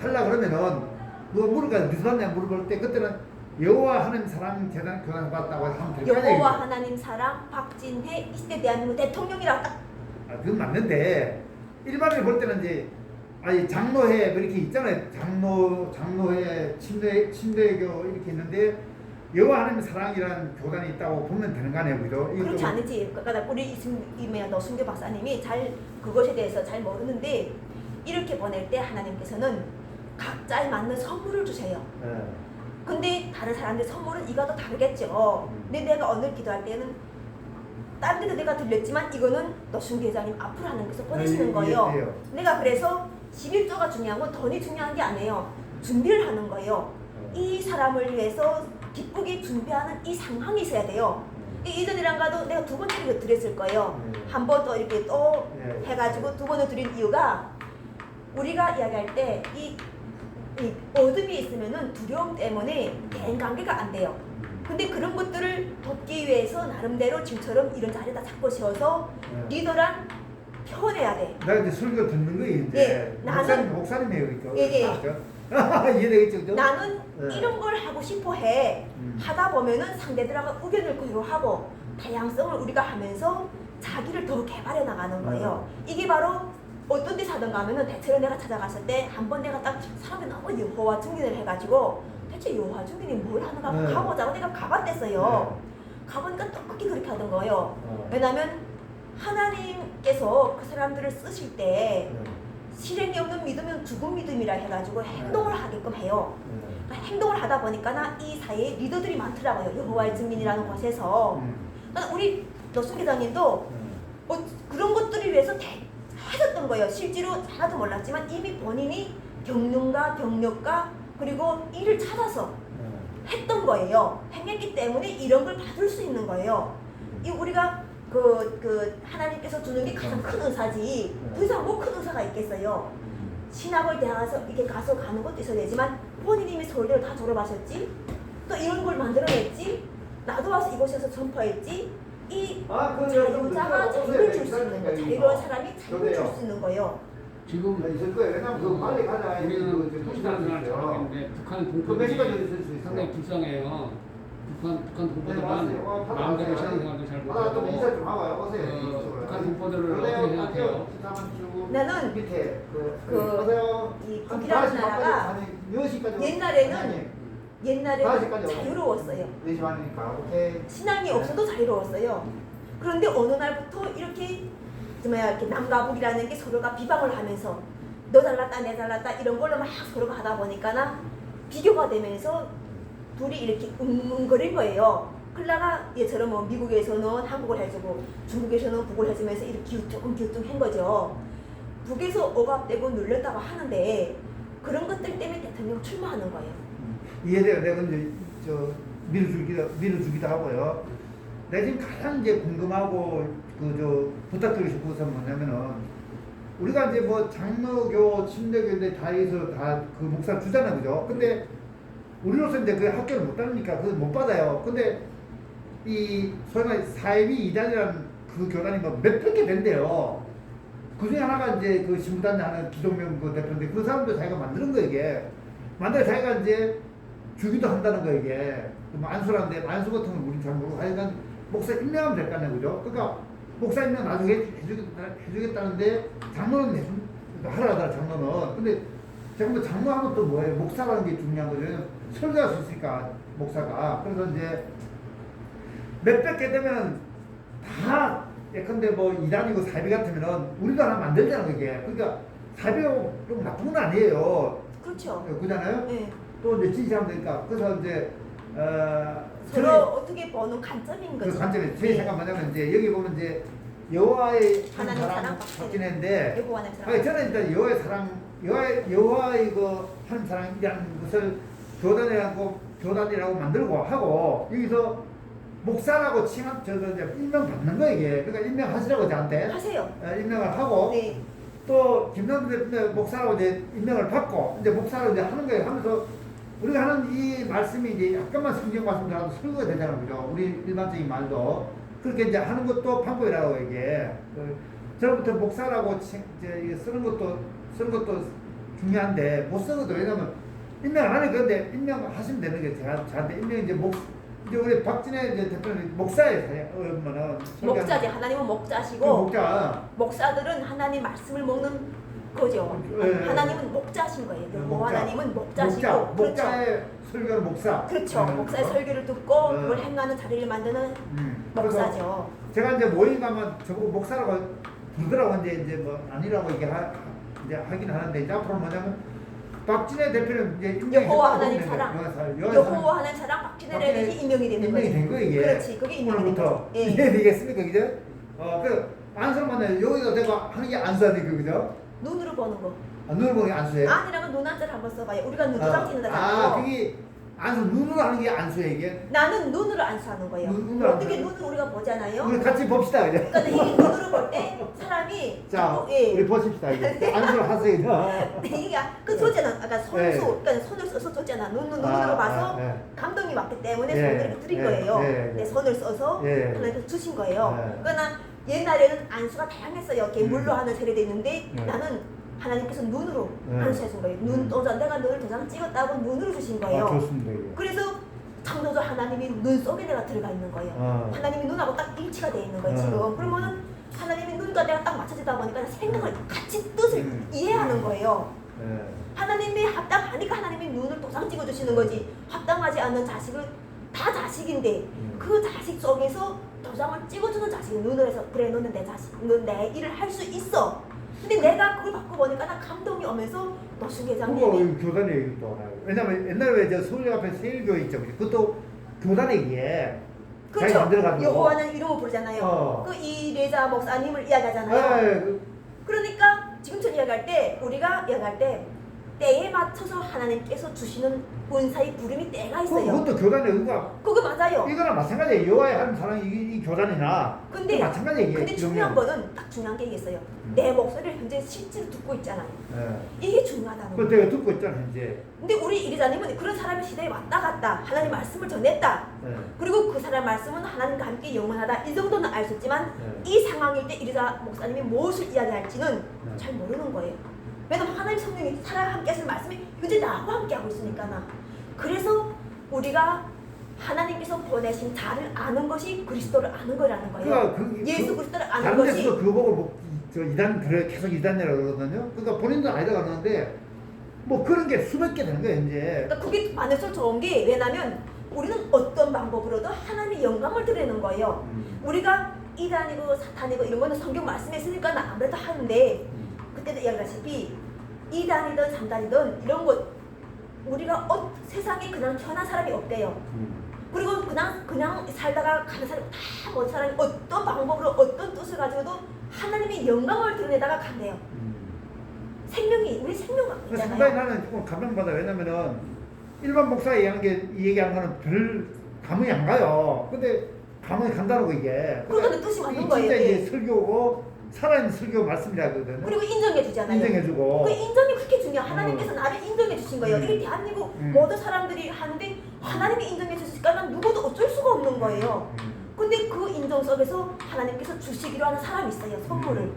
하려 그러면은 누가 물을까 어디서 받냐 물어볼 때 그때는 여호와 하나님 사랑 재단 교단 받았다고 하면 될 거 아니에요. 여호와 하나님 사랑 박진혜 20대 대한민국 대통령이라고 딱 아, 그건 맞는데 일반인이 볼 때는 이제 아니 장로회 뭐 이렇게 있잖아요. 장로회 침례교 이렇게 있는데 여호와 하나님 사랑이라는 교단이 있다고 보면 되는 거 아니에요, 그죠? 이거 그렇지 좀- 않은지 그러니까 우리 너순교 박사님이 잘 그것에 대해서 잘 모르는데 이렇게 보낼 때 하나님께서는 각자에 맞는 선물을 주세요. 예. 근데 다른 사람들 선물은 이가 더 다르겠죠. 근데 내가 오늘 기도할 때는 다른 데도 내가 들렸지만 이거는 너순교 회장님 앞으로 하나님께서 보내시는 예, 거예요. 예, 예. 내가 그래서 11조가 중요한 건 돈이 중요한 게 아니에요. 준비를 하는 거예요. 이 사람을 위해서 기쁘게 준비하는 이 상황이 있어야 돼요. 이전이랑가도 내가 두 번째로 드렸을 거예요. 한 번 더 이렇게 또 예. 해가지고 두 번을 드린 이유가 우리가 이야기할 때 이 어둠이 있으면은 두려움 때문에 대인관계가 안 돼요. 근데 그런 것들을 돕기 위해서 나름대로 지금처럼 이런 자리에다 잡고 세워서 예. 리더란 표현해야 돼. 나 이제 설교 듣는 거예요, 이제. 예, 나는- 목사님이에요, 그죠? 예, 예. 맞죠? 이해되겠죠, 그죠? 나는 네. 이런 걸 하고 싶어 해. 하다 보면은 상대들하고 의견을 교류하고 다양성을 우리가 하면서 자기를 더 개발해 나가는 거예요. 이게 바로 어떤 데서 하던가 하면은 대체로 내가 찾아갔을 때 한 번 내가 딱 사람이 너무 여호와 증인을 해가지고 대체 여호와 증인이 뭘 하는가 네. 가보자고 내가 가봤댔어요. 가보니까 똑같이 그렇게 하던 거예요. 어. 왜냐면 하나님께서 그 사람들을 쓰실 때 네. 실행이 없는 믿음은 죽은 믿음이라 해가지고 행동을 하게끔 해요. 네. 그러니까 행동을 하다 보니까 이 사이에 리더들이 많더라고요. 여호와의 증인이라는 곳에서. 그러니까 우리 노순기장님도 그런 것들을 위해서 하셨던 거예요. 실제로 하나도 몰랐지만 이미 본인이 경륜과 경력과 그리고 일을 찾아서 했던 거예요. 행했기 때문에 이런 걸 받을 수 있는 거예요. 이 우리가 그 하나님께서 주는 게 가장 큰 은사지 더 이상 뭐 큰 은사가 있겠어요. 신학을 대학에서 이렇게 가서 가는 것도 있어야 되지만 본인이 서울대를 다 졸업하셨지? 또 이런 걸 만들어냈지? 나도 와서 이곳에서 전파했지? 이 자유자가 자유를 줄 수 있는 거예요. 자유로운 사람이 자유를 줄 수 있는 거예요. 지금 있을 거예요. 왜냐면 그 빨리 가자. 우리는 그 도시라는 잘 알겠는데 북한 동포들이 상당히 불쌍해요. 북한 동포들은 마음대로 신앙생활도 잘 못하고 인사 좀 하고요. 오세요. 북한 동포들을 어떻게 생각해요? 나는 밑에 이 북이라는 나라가 옛날에는 자유로웠어요. 4시 반이니까 오케이. 신앙이 없어도 자유로웠어요. 그런데 어느 날부터 이렇게 남과 북이라는 게 서로가 비방을 하면서 너 잘났다 내 잘났다 이런 걸로 막 서로가 하다 보니까 비교가 되면서 둘이 이렇게 웅웅거린 거예요. 그러다가 얘처럼 뭐 미국에서는 한국을 해주고 중국에서는 북을 해주면서 이렇게 기우뚱한 거죠. 북에서 억압되고 눌렸다고 하는데 그런 것들 때문에 대통령 출마하는 거예요. 이해돼요. 내가 이제 밀어주기도 하고요. 내가 지금 가장 이제 궁금하고 부탁드리고 싶은 것은 뭐냐면은 우리가 이제 뭐 장로교, 침례교인데 다 해서 다 그 목사 주잖아요, 그죠? 근데 우리로서 이제 그 학교를 못 다니니까 그걸 못 받아요. 근데 이 소위 말해 사이비 이단이라는 그 교단이 뭐 몇백 개 된대요. 그 중에 하나가 이제 그 신부단장 하는 기동명 그 대표인데 그 사람도 자기가 만드는 거 이게. 만들어 자기가 이제 주기도 한다는 거 이게. 뭐 안수라는데 안수 같은 건 우린 잘 모르고 하여간 목사 임명하면 될 거 아니에요, 그죠? 그러니까 목사 임명 나중에 해주겠다는데 장로는 하라 하더라, 장로는. 근데 제가 뭐 장로하면 또 뭐예요? 목사라는 게 중요한 거죠. 설교할 수 있으니까 목사가. 그래서 이제 몇백 개 되면 다 예컨대 뭐 이단이고 사비 같으면은 우리도 하나 만들자는 거게. 그러니까 사비가 좀 나쁜 건 아니에요. 그렇죠. 그잖아요. 네. 또 이제 진시하면 되니까. 그래서 이제 서로 어떻게 보는 관점인 거죠. 그 관점에 제 생각 뭐냐면 이제 여기 보면 이제 여호와의 하나님 사랑 박진혜인데 여호와의 사랑. 아니 저는 일단 여호와의 사랑 여호와의 그 하나님 사랑이라는 것을 교단이라고 만들고 하고 여기서 목사라고 칭한 저도 이제 임명 받는 거 이게. 그러니까 임명하시라고 저한테 하세요. 임명을 하고 네. 또 김남주 목사라고 이제 임명을 받고 이제 목사로 이제 하는 거예요. 하면서 우리가 하는 이 말씀이 이제 약간만 성경 말씀들하고 설교가 되잖아요, 그죠? 우리 일반적인 말도 그렇게 이제 하는 것도 방법이라고 이게. 저부터 목사라고 이제 쓰는 것도 중요한데 못 쓰고도 왜냐면 임명 안 하니까 근데 임명하시면 되는 게 저한테 임명 이제 이제 우리 박진혜 이제 대표는 목사예요, 그러면은 목자지. 하나님은 목자시고 목자. 목사들은 하나님 말씀을 먹는 거죠. 하나님은 목자신 거예요. 하나님은 목자시고 목자의 설교는 목사. 그렇죠. 목사의 설교를 듣고 그걸 행하는 자리를 만드는 목사죠. 제가 이제 모임 가면 저보고 목사라고 부르더라고 이제 뭐 아니라고 이제 하긴 하는데 이제 앞으로 뭐냐면 박진혜 대표는 이제 여호와 하나님 사랑. 여호와 하나님 사랑 박진혜라는 임명이 되는 거죠. 임명이 된 거 이게. 그렇지. 그게 임명이 된 거죠. 예. 이해되겠습니까, 그죠? 그 안수만 여기다 대고 하는 게 안수하니까, 그죠? 눈으로 보는 거. 눈으로 보는 게 안수예요? 아니라면 눈 한자를 한번 써봐요. 우리가 눈도장 찍는 다 그게 안수 눈으로 하는 게 안수예요, 이게? 나는 눈으로 안수하는 거예요. 눈으로 어떻게 눈으로 우리가 보잖아요. 우리 같이 봅시다, 그죠? 그러니까 이 눈으로 볼 때 사람이 자, 예. 우리 보십시다, 이제. 안수를 하세요. 이게 그 조제는 아까 그러니까 손을 써서 줬잖아. 눈으로 봐서 감동이 왔기 때문에 손을 드린 거예요. 네, 손을 써서 하나님께서 주신 거예요. 그러나 옛날에는 안수가 다양했어요. 이렇게 물로 하는 세례도 있는데 나는 하나님께서 눈으로 안수해 준 거예요. 눈 도장 내가 너를 도장 찍었다고 눈으로 주신 거예요. 좋습니다, 이게. 그래서 창조주 하나님이 눈 속에 내가 들어가 있는 거예요. 하나님이 눈하고 딱 일치가 돼 있는 거예요. 지금 그러면은 하나님이 눈과 내가 딱 맞춰지다 보니까 생각을 같이 뜻을 이해하는 거예요. 하나님이 합당하니까 하나님이 눈을 도장 찍어주시는 거지. 합당하지 않는 자식은 다 자식인데 그 자식 속에서 도장을 찍어주는 자식은 눈을 해서 그래 너는 내 자식, 너는 내 일을 할 수 있어. 근데 내가 그걸 받고 보니까 나 감동이 오면서 노승 회장님이 교단의 얘기 또 하나요. 왜냐면 옛날에 왜 저 서울 앞에 세일교회 있죠. 그것도 교단의 얘기에 그렇죠. 여호와는 이름을 부르잖아요. 그 이레자 목사님을 이야기하잖아요. 그러니까 지금처럼 이야기할 때 우리가 이야기할 때 때에 맞춰서 하나님께서 주시는 은사의 부름이 때가 있어요. 그것도 교단의 의가 그거 맞아요. 이거랑 마찬가지예요. 여호와의 하는 사랑이 이 교단이나 근데 마찬가지예요. 근데 중요한 거는 딱 중요한 게 있어요. 내 목소리를 현재 실제로 듣고 있잖아요. 이게 중요하다는 그걸 거예요. 내가 듣고 있잖아 현재. 근데 우리 이리자님은 그런 사람의 시대에 왔다 갔다 하나님 말씀을 전했다. 그리고 그 사람 말씀은 하나님과 함께 영원하다. 이 정도는 알 수 있지만 이 상황일 때 이리자 목사님이 무엇을 이야기할지는 잘 모르는 거예요. 왜냐면 하나님 성령이 사람 함께 하시는 말씀이 현재 나와 함께 하고 있으니까. 그래서 우리가 하나님께서 보내신 자를 아는 것이 그리스도를 아는 거라는 거예요. 예수 그리스도를 아는 다른 것이. 데서도 그거 보고 저 이단 그래 계속 이단이라고 그러거든요. 그러니까 본인도 아니라고 하는데 뭐 그런 게 수백 개 되는 거예요 이제. 그러니까 그게 많을수록 좋은 게 왜냐면 우리는 어떤 방법으로도 하나님의 영광을 드리는 거예요. 우리가 이단이고 사탄이고 이런 거는 성경 말씀에 있으니까 아무래도 하는데 그때도 이야기하다시피 이단이든 삼단이든 이런 것 우리가 세상에 그냥 편한 사람이 없대요. 그리고 그냥 살다가 가는 사람이 다 모든 사람이 어떤 방법으로 어떤 뜻을 가지고도 하나님의 영광을 드러내다가 간대요. 생명이 우리 생명 갖고 상당히 있잖아요. 나는 조금 감명받아. 왜냐면은 일반 목사 얘기하는 거는 별 감흥이 안 가요. 근데 감흥이 간다고 이게. 그러니까 뜻이 맞는 이게 거예요. 진짜 이게. 이게 설교고 살아있는 설교 말씀이라거든요. 그리고 인정해 주잖아요. 인정해주고. 그 인정이 그렇게 중요해요. 하나님께서 나를 인정해 주신 거예요. 이게 대한민국 모든 사람들이 하는데 하나님이 인정해 주시니까 누구도 어쩔 수가 없는 거예요. 근데 그 인정 속에서 하나님께서 주시기로 하는 사람이 있어요. 선물을.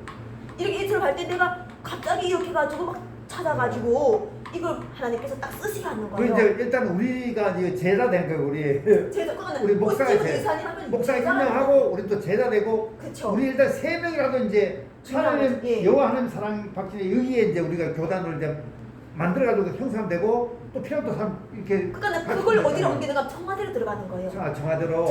이렇게 들어갈 때 내가 갑자기 이렇게 가지고 막 찾아가지고 이걸 하나님께서 딱 쓰시게 하는 그 거예요. 이제 일단 우리가 이제 제자 된 거예요 우리. 제자 그거는 우리 목사가 목사가 제자 임명하고 우리 또 제자 되고. 그쵸. 우리 일단 세 명이라도 이제 하나님 예. 여호와 하나님 사랑 받기에 의의에 이제 우리가 교단을 이제 만들어가지고 형성되고 또 필요도 참 이렇게. 그러니까 그걸 어디로 옮기는가 청와대로 들어가는 거예요. 정화대로.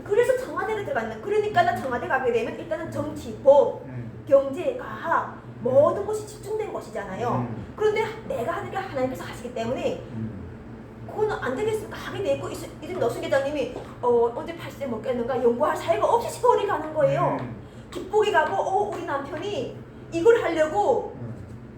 그래서 청와대로 들어가는. 그러니까 나 청와대 가게 되면 일단은 정치, 법, 경제, 과학 모든 것이 집중된 것이잖아요. 그런데 내가 하는 게 하나님께서 하시기 때문에 그거는 안 되겠습니까? 하게 돼 있고 이런 너순 계장님이 언제 80세 먹겠는가 연구할 사이가 없이 세월이 가는 거예요. 기쁘게 가고 우리 남편이 이걸 하려고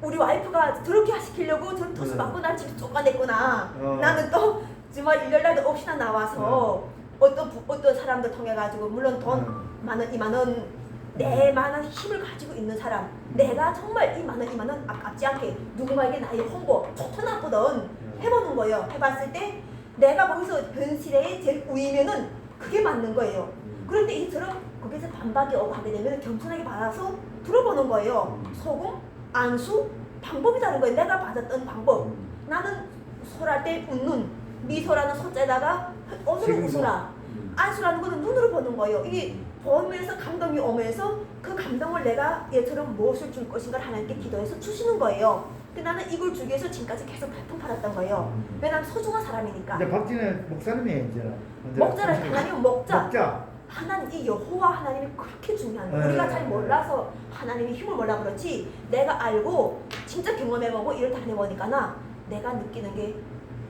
우리 와이프가 저렇게 시키려고 저런 토스 받고 난 집에 쫓아냈구나. 나는 또 주말 일요일날도 없이나 나와서 어떤 사람들 통해 가지고 물론 돈 만원 2만원 내 많은 힘을 가지고 있는 사람 내가 정말 이 많은 아깝지 않게 누군가에게 나의 홍보 좋든 나쁘든 해보는 거예요. 해봤을 때 내가 거기서 변실에 제일 우위면은 그게 맞는 거예요. 그런데 이처럼 거기서 반박이 오고 하게 되면 겸손하게 받아서 들어보는 거예요. 소금, 안수, 방법이 다른 거예요. 내가 받았던 방법. 나는 소랄 때 웃는 미소라는 소자에다가 오늘은 웃어라. 안수라는 거는 눈으로 보는 거예요. 이게 보면서 감동이 오면서 그 감동을 내가 얘처럼 무엇을 줄 것인가 하나님께 기도해서 주시는 거예요. 근데 나는 이걸 주기 위해서 지금까지 계속 발품 받았던 거예요. 왜냐면 소중한 사람이니까. 이제 박진혜 목사님이 이제 목자라 하나님은 목자. 목자. 하나님 이 여호와 하나님이 그렇게 중요한 거예요. 네. 우리가 잘 몰라서 하나님의 힘을 몰라 그렇지 내가 알고 진짜 경험해보고 일을 다녀보니까 내가 느끼는 게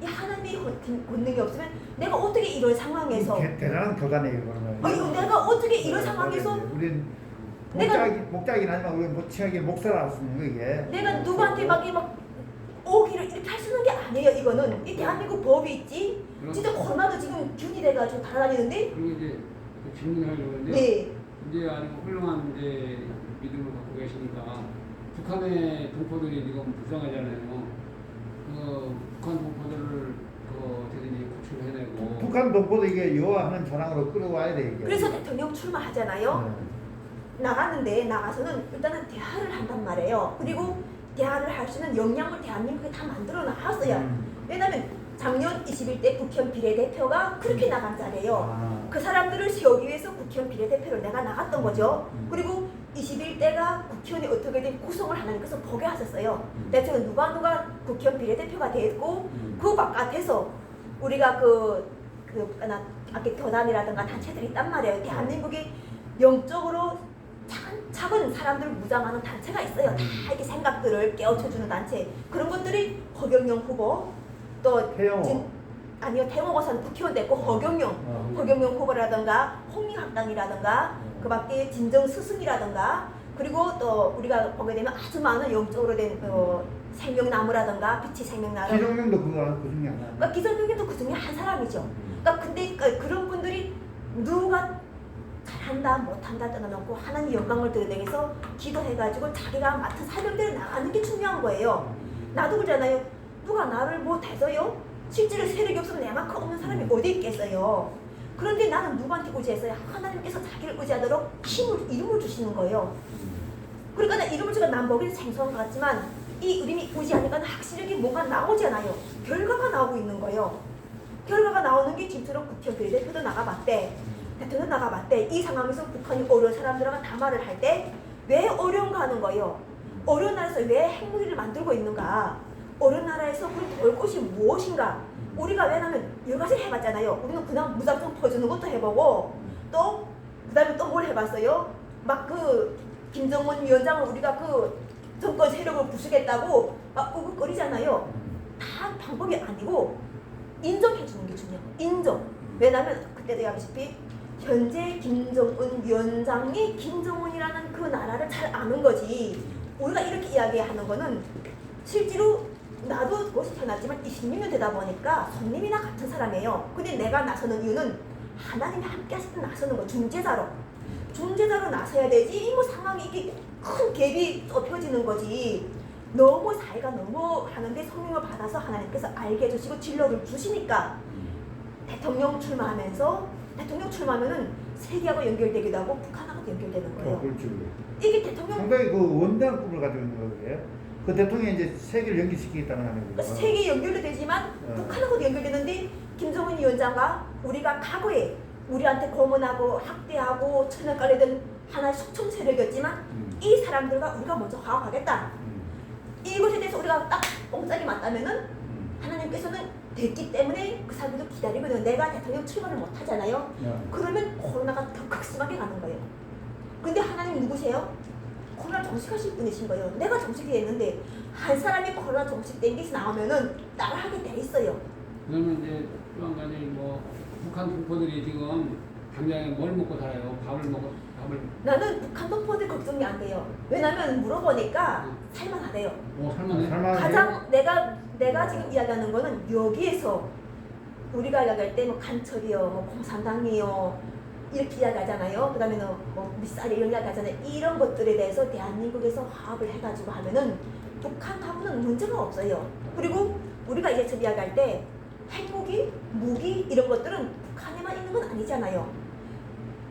이 하나님의 권능이 없으면 내가 어떻게 이런 상황에서 대단한 교단이에요 그러면. 내가 어떻게 이런 상황에서 우린 내가 목자이긴 하지만 우리 목치하게 목사라 쓰는 거 이게. 내가 누구한테 막 오기를 이렇게 할 수 있는 게 아니에요. 이거는 이 대한민국 법이 있지. 진짜 코로나도 지금 균이 돼가지고 달아다니는데. 그리고 이제 질문을 하려고 하는데 네. 이제 아주 훌륭한 이제 믿음을 갖고 계시니까 북한의 동포들이 지금 불쌍하잖아요. 그 북한 동포들을 어떻게 이제 구출해내고 북한 동포도 이게 여호와 하는 전황으로 끌어와야 돼 이게. 그래서 대통령 출마하잖아요. 나가서는 일단은 대화를 한단 말이에요. 그리고 대화를 할 수 있는 역량을 대한민국에 다 만들어 놨어요. 왜냐면 작년 21대 국회의원 비례대표가 그렇게 나간 자리예요. 그 사람들을 세우기 위해서 국회의원 비례대표로 내가 나갔던 거죠. 그리고 21대가 국회의원이 어떻게든 구성을 하나님께서 보게 하셨어요. 대체로 누가 국회의원 비례대표가 됐고 그 바깥에서 우리가 아까 교단이라든가 단체들이 있단 말이에요. 대한민국에 영적으로 작은 사람들을 무장하는 단체가 있어요. 다 이렇게 생각들을 깨우쳐주는 단체. 그런 것들이 허경영 후보 또 태영호. 아니요 태영호고사는 국회의원 됐고 허경영 후보라든가 홍익학당이라든가 그 밖에 진정 스승이라든가 그리고 또 우리가 보게 되면 아주 많은 영적으로 된 생명나무라든가 빛이 생명나무. 기성명도 그 중에 하나. 그러니까 기성명님도 그 중에 한 사람이죠. 그러니까 근데 그런 분들이 누가 잘한다 못한다 떠나놓고 하나님 영광을 드러내서 기도해가지고 자기가 맡은 사명대로 나가는 게 중요한 거예요. 나도 그러잖아요. 누가 나를 뭐 대서요? 실제로 세력이 없으면 내만큼 없는 사람이 어디 있겠어요. 그런데 나는 누구한테 의지했어요? 하나님께서 자기를 의지하도록 이름을 주시는 거예요. 그러니까 나 이름을 주가 난 보기엔 생소한 것 같지만 이 이름이 의지하니까 확실하게 뭔가 나오잖아요. 결과가 나오고 있는 거예요. 결과가 나오는 게 지금처럼 국회의원 비례대표도 나가봤대. 대통령 나가봤대. 이 상황에서 북한이 어려운 사람들하고 담화를 할 때 왜 어려운가 하는 거예요. 어려운 나라에서 왜 핵무기를 만들고 있는가. 어려운 나라에서 우리 볼 곳이 무엇인가. 우리가 왜냐면 여러 가지 해봤잖아요. 우리는 그냥 무작정 퍼주는 것도 해보고 또 그 다음에 또 뭘 해봤어요. 막 그 김정은 위원장을 우리가 그 정권 세력을 부수겠다고 막 우글거리잖아요. 다 방법이 아니고 인정해주는 게 중요해요. 인정. 왜냐면 그때도 얘기하다시피 현재 김정은 위원장이 김정은이라는 그 나라를 잘 아는 거지. 우리가 이렇게 이야기하는 거는 실제로 나도 거기서 태어났지만 26년 되다 보니까 손님이나 같은 사람이에요. 근데 내가 나서는 이유는 하나님이 함께 하실 때 나서는 거. 중재자로 나서야 되지. 뭐 상황이 이게 큰 갭이 좁혀지는 거지. 너무 사이가 너무 하는데 성령을 받아서 하나님께서 알게 해주시고 진로를 주시니까 대통령 출마하면은 세계하고 연결되기도 하고 북한하고 연결되는 거예요. 그렇죠. 이게 대통령 상당히 그 원대한 꿈을 가지고 있는 거예요. 그 대통령이 이제 세계를 연결시키겠다는 거예요. 그러니까 세계 연결도 되지만 북한하고도 연결되는데 김정은 위원장과 우리가 과거에 우리한테 고문하고 학대하고 천을 깔리던 하나의 속성 세력이었지만 이 사람들과 우리가 먼저 화합하겠다. 이것에 대해서 우리가 딱 뽕짝이 맞다면은 하나님께서는 됐기 때문에 그 사람들도 기다리거든요. 내가 대통령 출마를 못 하잖아요. 그러면 코로나가 더 극심하게 가는 거예요. 근데 하나님 누구세요? 코로나 정식하실 분이신 거예요. 내가 정식이 됐는데 한 사람이 코로나 정식된 게 나오면은 따라하게 돼 있어요. 그러면 이제 또 한 가지 뭐 북한 동포들이 지금 당장에 뭘 먹고 살아요? 밥을. 나는 북한 동포들 걱정이 안 돼요. 왜냐면 물어보니까 살만하대요. 살만해. 가장 내가 지금 이야기하는 거는 여기에서 우리가 이야기할 때 뭐 간첩이요, 뭐 공산당이요 이렇게 이야기하잖아요. 그다음에는 뭐 미사일 이런 이야기하잖아요. 이런 것들에 대해서 대한민국에서 화합을 해가지고 하면은 북한하고는 문제가 없어요. 그리고 우리가 이제 지금 이야기할 때 핵무기, 무기 이런 것들은 북한에만 있는 건 아니잖아요.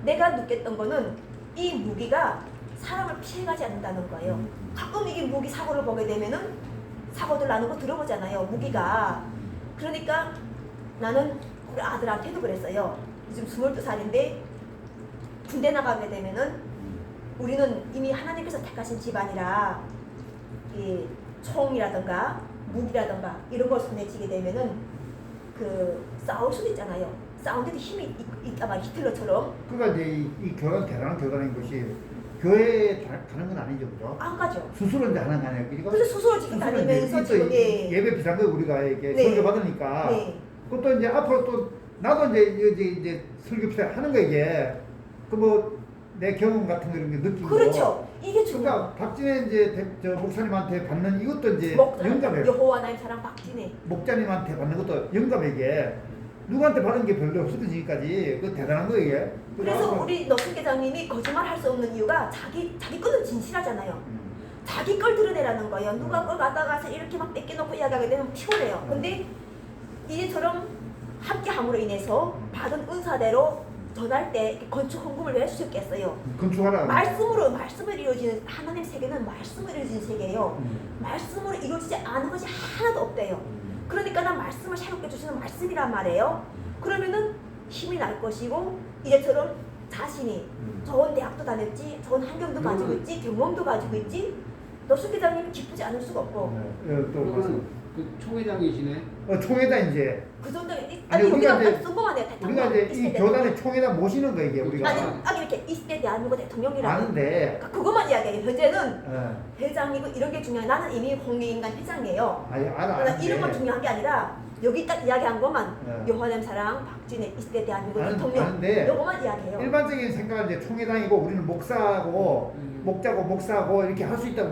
내가 느꼈던 거는 이 무기가 사람을 피해가지 않는다는 거예요. 가끔 이게 무기 사고를 보게 되면은 사고들 나는 거 들어보잖아요. 무기가. 그러니까 나는 우리 아들한테도 그랬어요. 지금 22살인데 군대 나가게 되면은 우리는 이미 하나님께서 택하신 집안이라 이 총이라든가 무기라든가 이런 걸 손에 쥐게 되면은 그 싸울 수도 있잖아요. 싸우는데도 힘이 있단 말이에요. 히틀러처럼. 그러니까 이제 이 교단 대단한 교단인 것이 교회에 가는 건 아니죠, 그죠? 안 가죠. 수술은 이제 하는 거 아니에요, 그죠? 그래서 수술을 지금 다니면서 지금 예배 비싼 거 우리가 이렇게 네. 설교 받으니까 네. 그것도 이제 앞으로 또 나도 이제 설교 비싸 하는 거 이게 그 뭐 내 경험 같은 거 이런 게 느끼고 그렇죠. 이게 중요해요. 그러니까 박진혜 이제 저 목사님한테 받는 이것도 이제 목자, 영감이에요. 여호와 나의 사랑 박진혜. 목자님한테 받는 것도 영감에게 누구한테 받은 게 별로 없었던 지금까지 그 대단한 거 이게. 그래서 우리 너순 계장님이 거짓말 할 수 없는 이유가 자기 거는 진실하잖아요. 자기 걸 드러내라는 거예요. 누가 걸 갖다가서 이렇게 막 뺏겨놓고 이야기하게 되면 피곤해요. 근데 이제처럼 함께함으로 인해서 받은 은사대로 전할 때 건축 헌금을 왜 주셨겠어요? 건축하라. 말씀을 이루어지는 하나님 세계는 말씀을 이루어지는 세계예요. 말씀으로 이루어지지 않은 것이 하나도 없대요. 그러니까 난 말씀을 새롭게 주시는 말씀이란 말이에요. 그러면은 힘이 날 것이고 이제처럼 자신이 좋은 대학도 다녔지, 좋은 환경도 가지고 있지, 경험도 가지고 있지. 너순 계장님이 기쁘지 않을 수가 없고. 또 그거는 그 총회장이시네. 총회다 이제. 그 정도 아니, 우리가 우리가 이제- 성공하네요. 우리가 이제 이 교단의 총회다 모시는 거 이게 우리가. 아니 이렇게 20대 대한민국 대통령이라고. 아는데. 그러니까 그것만 이야기해요. 현재는 어. 회장이고 이런 게 중요해. 나는 이미 공익인간 회장이에요. 아니 알아. 그러니까 이런 건 중요한 게 아니라 여기 딱 이야기한 것만 네. 여호와님 사랑 박진혜 20대 대한민국 나는 대통령 아는데 요것만 이야기해요. 일반적인 생각은 이제 총회장이고 우리는 목사고 목자고 목사고 이렇게 할 수 있다.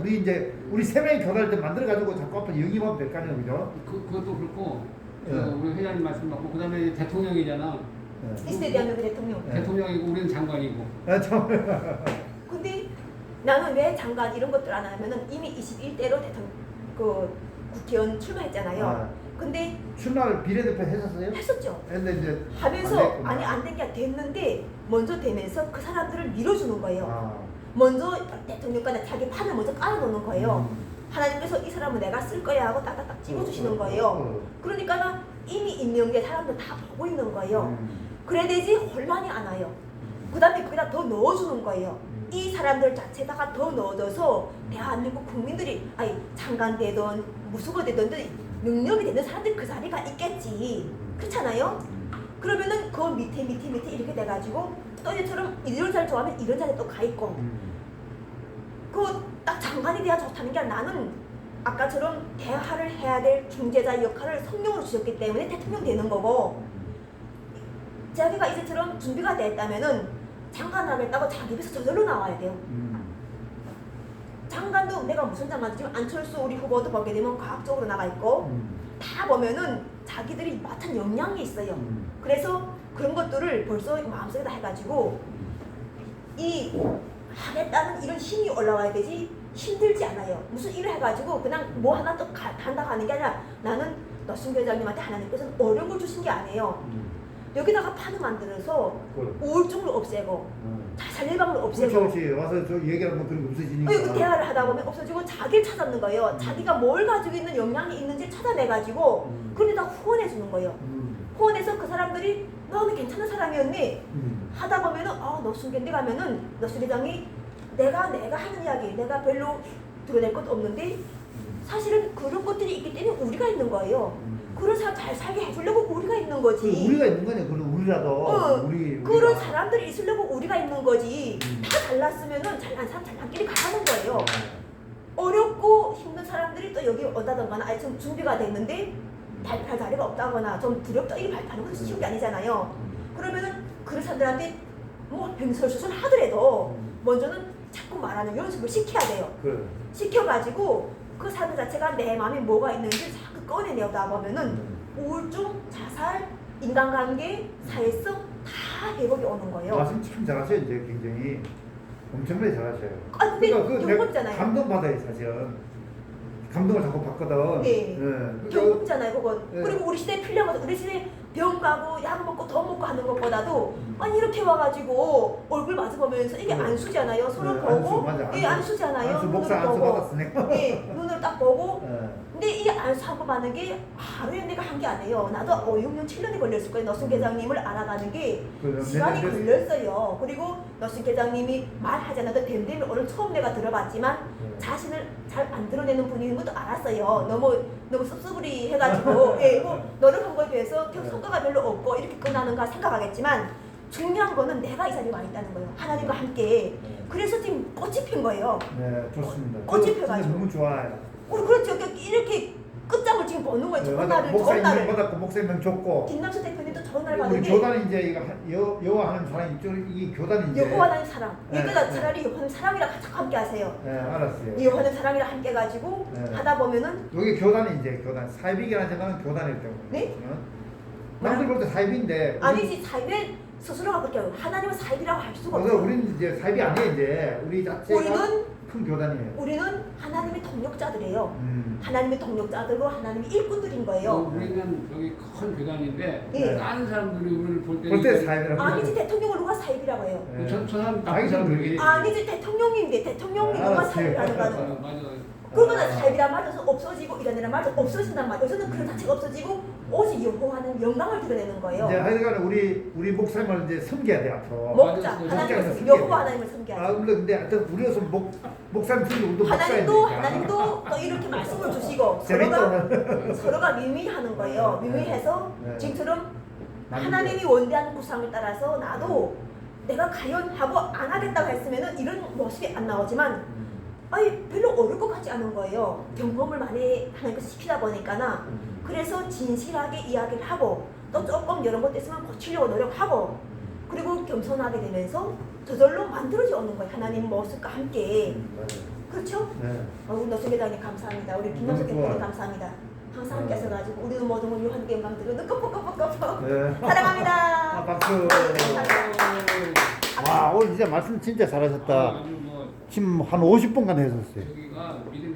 우리 세 명이 교단할 때 만들어 가지고 자꾸 앞으로 영입하면 될 거 아니에요, 그죠? 그것도 그렇고 예. 우리 회장님 말씀 받고 그다음에 대통령이잖아. 예. 20대 대한민국 대통령. 네. 대통령이고 우리는 장관이고. 아, 참. 근데 나는 왜 장관 이런 것들 안 하면은 이미 21대로 국회의원 출마했잖아요. 아. 근데 출마를 비례대표 했었어요? 했었죠. 근데 이제 하면서 안 됐구나. 아니 안 된 게 됐는데 먼저 되면서 그 사람들을 밀어주는 거예요. 아. 먼저 대통령까지 자기 판을 먼저 깔아놓는 거예요. 하나님께서 이 사람은 내가 쓸 거야 하고 딱딱딱 찍어주시는 거예요. 그러니까 이미 임명된 사람들 다 보고 있는 거예요. 그래야 되지 혼란이 안 와요. 그 다음에 거기다 더 넣어주는 거예요. 이 사람들 자체다가 더 넣어줘서 대한민국 국민들이 아니 장관 되든 무수거 되든 능력이 되는 사람들이 그 자리가 있겠지. 그렇잖아요? 그러면은 그 밑에 이렇게 돼가지고 또 이제처럼 이런 자리 좋아하면 이런 자리에 또 가 있고 그 딱 장관이 돼야 좋다는 게 아니라 나는 아까처럼 대화를 해야 될 중재자 역할을 성령으로 주셨기 때문에 대통령 되는 거고 자기가 이제처럼 준비가 됐다면은 장관 하겠다고 자기 입에서 저절로 나와야 돼요. 장관도 내가 무슨 장관 지금 안철수 우리 후보도 보게 되면 과학적으로 나가 있고 다 보면은 자기들이 맡은 역량이 있어요. 그래서 그런 것들을 벌써 마음속에다 해가지고 이 하겠다는 이런 힘이 올라와야 되지 힘들지 않아요. 무슨 일을 해가지고 그냥 뭐 하나 또 간다 하는 게 아니라 나는 너신 회장님한테 하나님께서는 어려운 걸 주신 게 아니에요. 여기다가 판을 만들어서 우울증을 없애고 자살 예방을 없애고 그렇지. 와서 저 얘기하면 그런 거 없어지니까. 그 대화를 하다 보면 없어지고 자기를 찾아는 거예요. 자기가 뭘 가지고 있는 역량이 있는지 찾아내가지고 그런데다 후원해 주는 거예요. 후원해서 그 사람들이 너무 괜찮은 사람이었니? 하다 보면은 너순계인데 가면은 너순계장이 내가 하는 이야기 내가 별로 드러낼 것도 없는데 사실은 그런 것들이 있기 때문에 우리가 있는 거예요. 그런 사람 잘 살게 해주려고 우리가 있는 거지. 우리가 있는 거냐? 그럼 우리라도. 그런 사람들이 있으려고 우리가 있는 거지. 다 잘났으면은 잘난 사람 잘난끼리 가는 거예요. 어렵고 힘든 사람들이 또 여기 온다던가나 아니 좀 준비가 됐는데 발표할 자리가 없다거나 좀 두렵다 이렇게 발표하는 것도 쉬운 게 아니잖아요. 그러면은 그런 사람들한테 뭐 병설수술 하더라도 먼저는 자꾸 말하는 연습을 시켜야 돼요. 그래. 시켜가지고 그 사람 자체가 내 마음에 뭐가 있는지 자꾸 꺼내내다 보면은 우울증, 자살, 인간관계, 사회성 다 회복이 오는 거예요. 말씀 참 잘하셔요. 이제 굉장히 엄청나게 잘하셔요. 아 근데 그러니까 경험잖아요. 감동받아요 사실은. 감동을 자꾸 받거든. 네. 경험잖아요 그건. 네. 그리고 우리 시대에 필요한 것도 우리 시대에 병 가고 약 먹고 더 먹고 하는 것보다도 아니 이렇게 와가지고 얼굴 마주보면서 이게 안수잖아요. 서로 네, 보고 안수, 맞아. 예, 안수잖아요. 안수, 목사 눈을 안수 보고. 받았으니까. 예, 눈을 딱 보고 네. 근데 이 안수 한번 받는 게 하루에 내가 한 게 아니에요. 나도 6년 7년이 걸렸을 거예요. 너순 계장님을 알아가는 게 그럼 시간이 몇 년 걸렸어요. 그리고 너순 계장님이 말하지 않아도 됨됨이 오늘 처음 내가 들어봤지만 네. 자신을 잘 안 드러내는 분인 것도 알았어요. 너무 섭섭으리 해가지고 예, 뭐 노력한 거에 비해서 결국 성과가 별로 없고 이렇게 끝나는가 생각하겠지만 중요한 거는 내가 이 자리에 와 있다는 거예요. 하나님과 함께. 그래서 지금 꽃이 핀 거예요. 네, 좋습니다. 꽃이 진짜 펴가지고. 너무 좋아요. 그렇죠. 이렇게 끝장을 지금 보는 거예요. 좋은 날을 좋은 목사님 날을. 받았고 목사님 좋고. 김남수 대표님도 좋은 날 받은 우리 게 교단이 이제 이거 여호와 하는 사람 이쪽 이 교단이 이제. 여호와는 사랑. 네, 그러니까 네. 차라리 여호와는 사랑이랑 같이 함께 하세요. 네, 알았어요. 여호와는 사랑이랑 함께 해가지고 네. 하다 보면은 여기 교단이 이제 교단 사입이라는 생각은 교단일 경우. 네? 남들 볼 때 사입인데. 아니지 사입은 스스로가 그렇게 하고 하나님은 사입이라고 할 수가 그래서 없어요. 우리는 이제 사입이 아니에요 이제 우리 자체가 우리는 큰 교단이에요. 우리는 하나님의 동력자들이에요. 하나님의 동력자들고 하나님의 일꾼들인 거예요. 우리는 여기 큰 교단인데 예. 다른 사람들이 우리를 볼 볼 때 사입이라고. 아니지 대통령을 누가 사입이라고 해요. 네. 저 사람 자기 사람들이. 아니지 대통령인데 대통령이 누가 알았어요. 사입이라는 거는 맞아. 그거는 사입이란 말에서 없어지고 이라는 말에서 없어진단 말이에요. 요새는 그 자체가 없어지고 오직 여호와는 영광을 드러내는 거예요. 이제 하여간 우리 목사님을 이제 섬겨야 돼 앞으로. 목자 맞아요. 하나님을 목자를 여호와 하나님을 섬겨야지. 아 근데 하여튼 우리로서 목사님 섬기 우리도 하나님도 또 이렇게 말씀을 주시고 서로가 미미하는 거예요. 미미해서 네. 지금처럼 하나님이 원대한 구상을 따라서 나도 내가 과연 하고 안 하겠다고 했으면은 이런 모습이 안 나오지만 아니 별로 어려울 것 같지 않은 거예요. 경험을 많이 하나님께서 시키다 보니까나 그래서 진실하게 이야기를 하고 또 조금 이런 것도 있으면 고치려고 노력하고 그리고 겸손하게 되면서 저절로 만들어져 오는 거예요. 하나님 모습과 함께. 맞아요. 그렇죠? 네. 우리 노승 회장님 감사합니다. 우리 김노석 너무 좋아요. 대표님 감사합니다. 항상 함께 하셔가지고 우리도 모든 걸 요한께 영광 드리고 끄뻑끄뻑끄뻑 네. 사랑합니다. 아, 박수. 감사합니다. 와, 오늘 진짜 말씀 진짜 잘하셨다. 아주 뭐 지금 한 50분간 해줬어요. 저기가 믿음이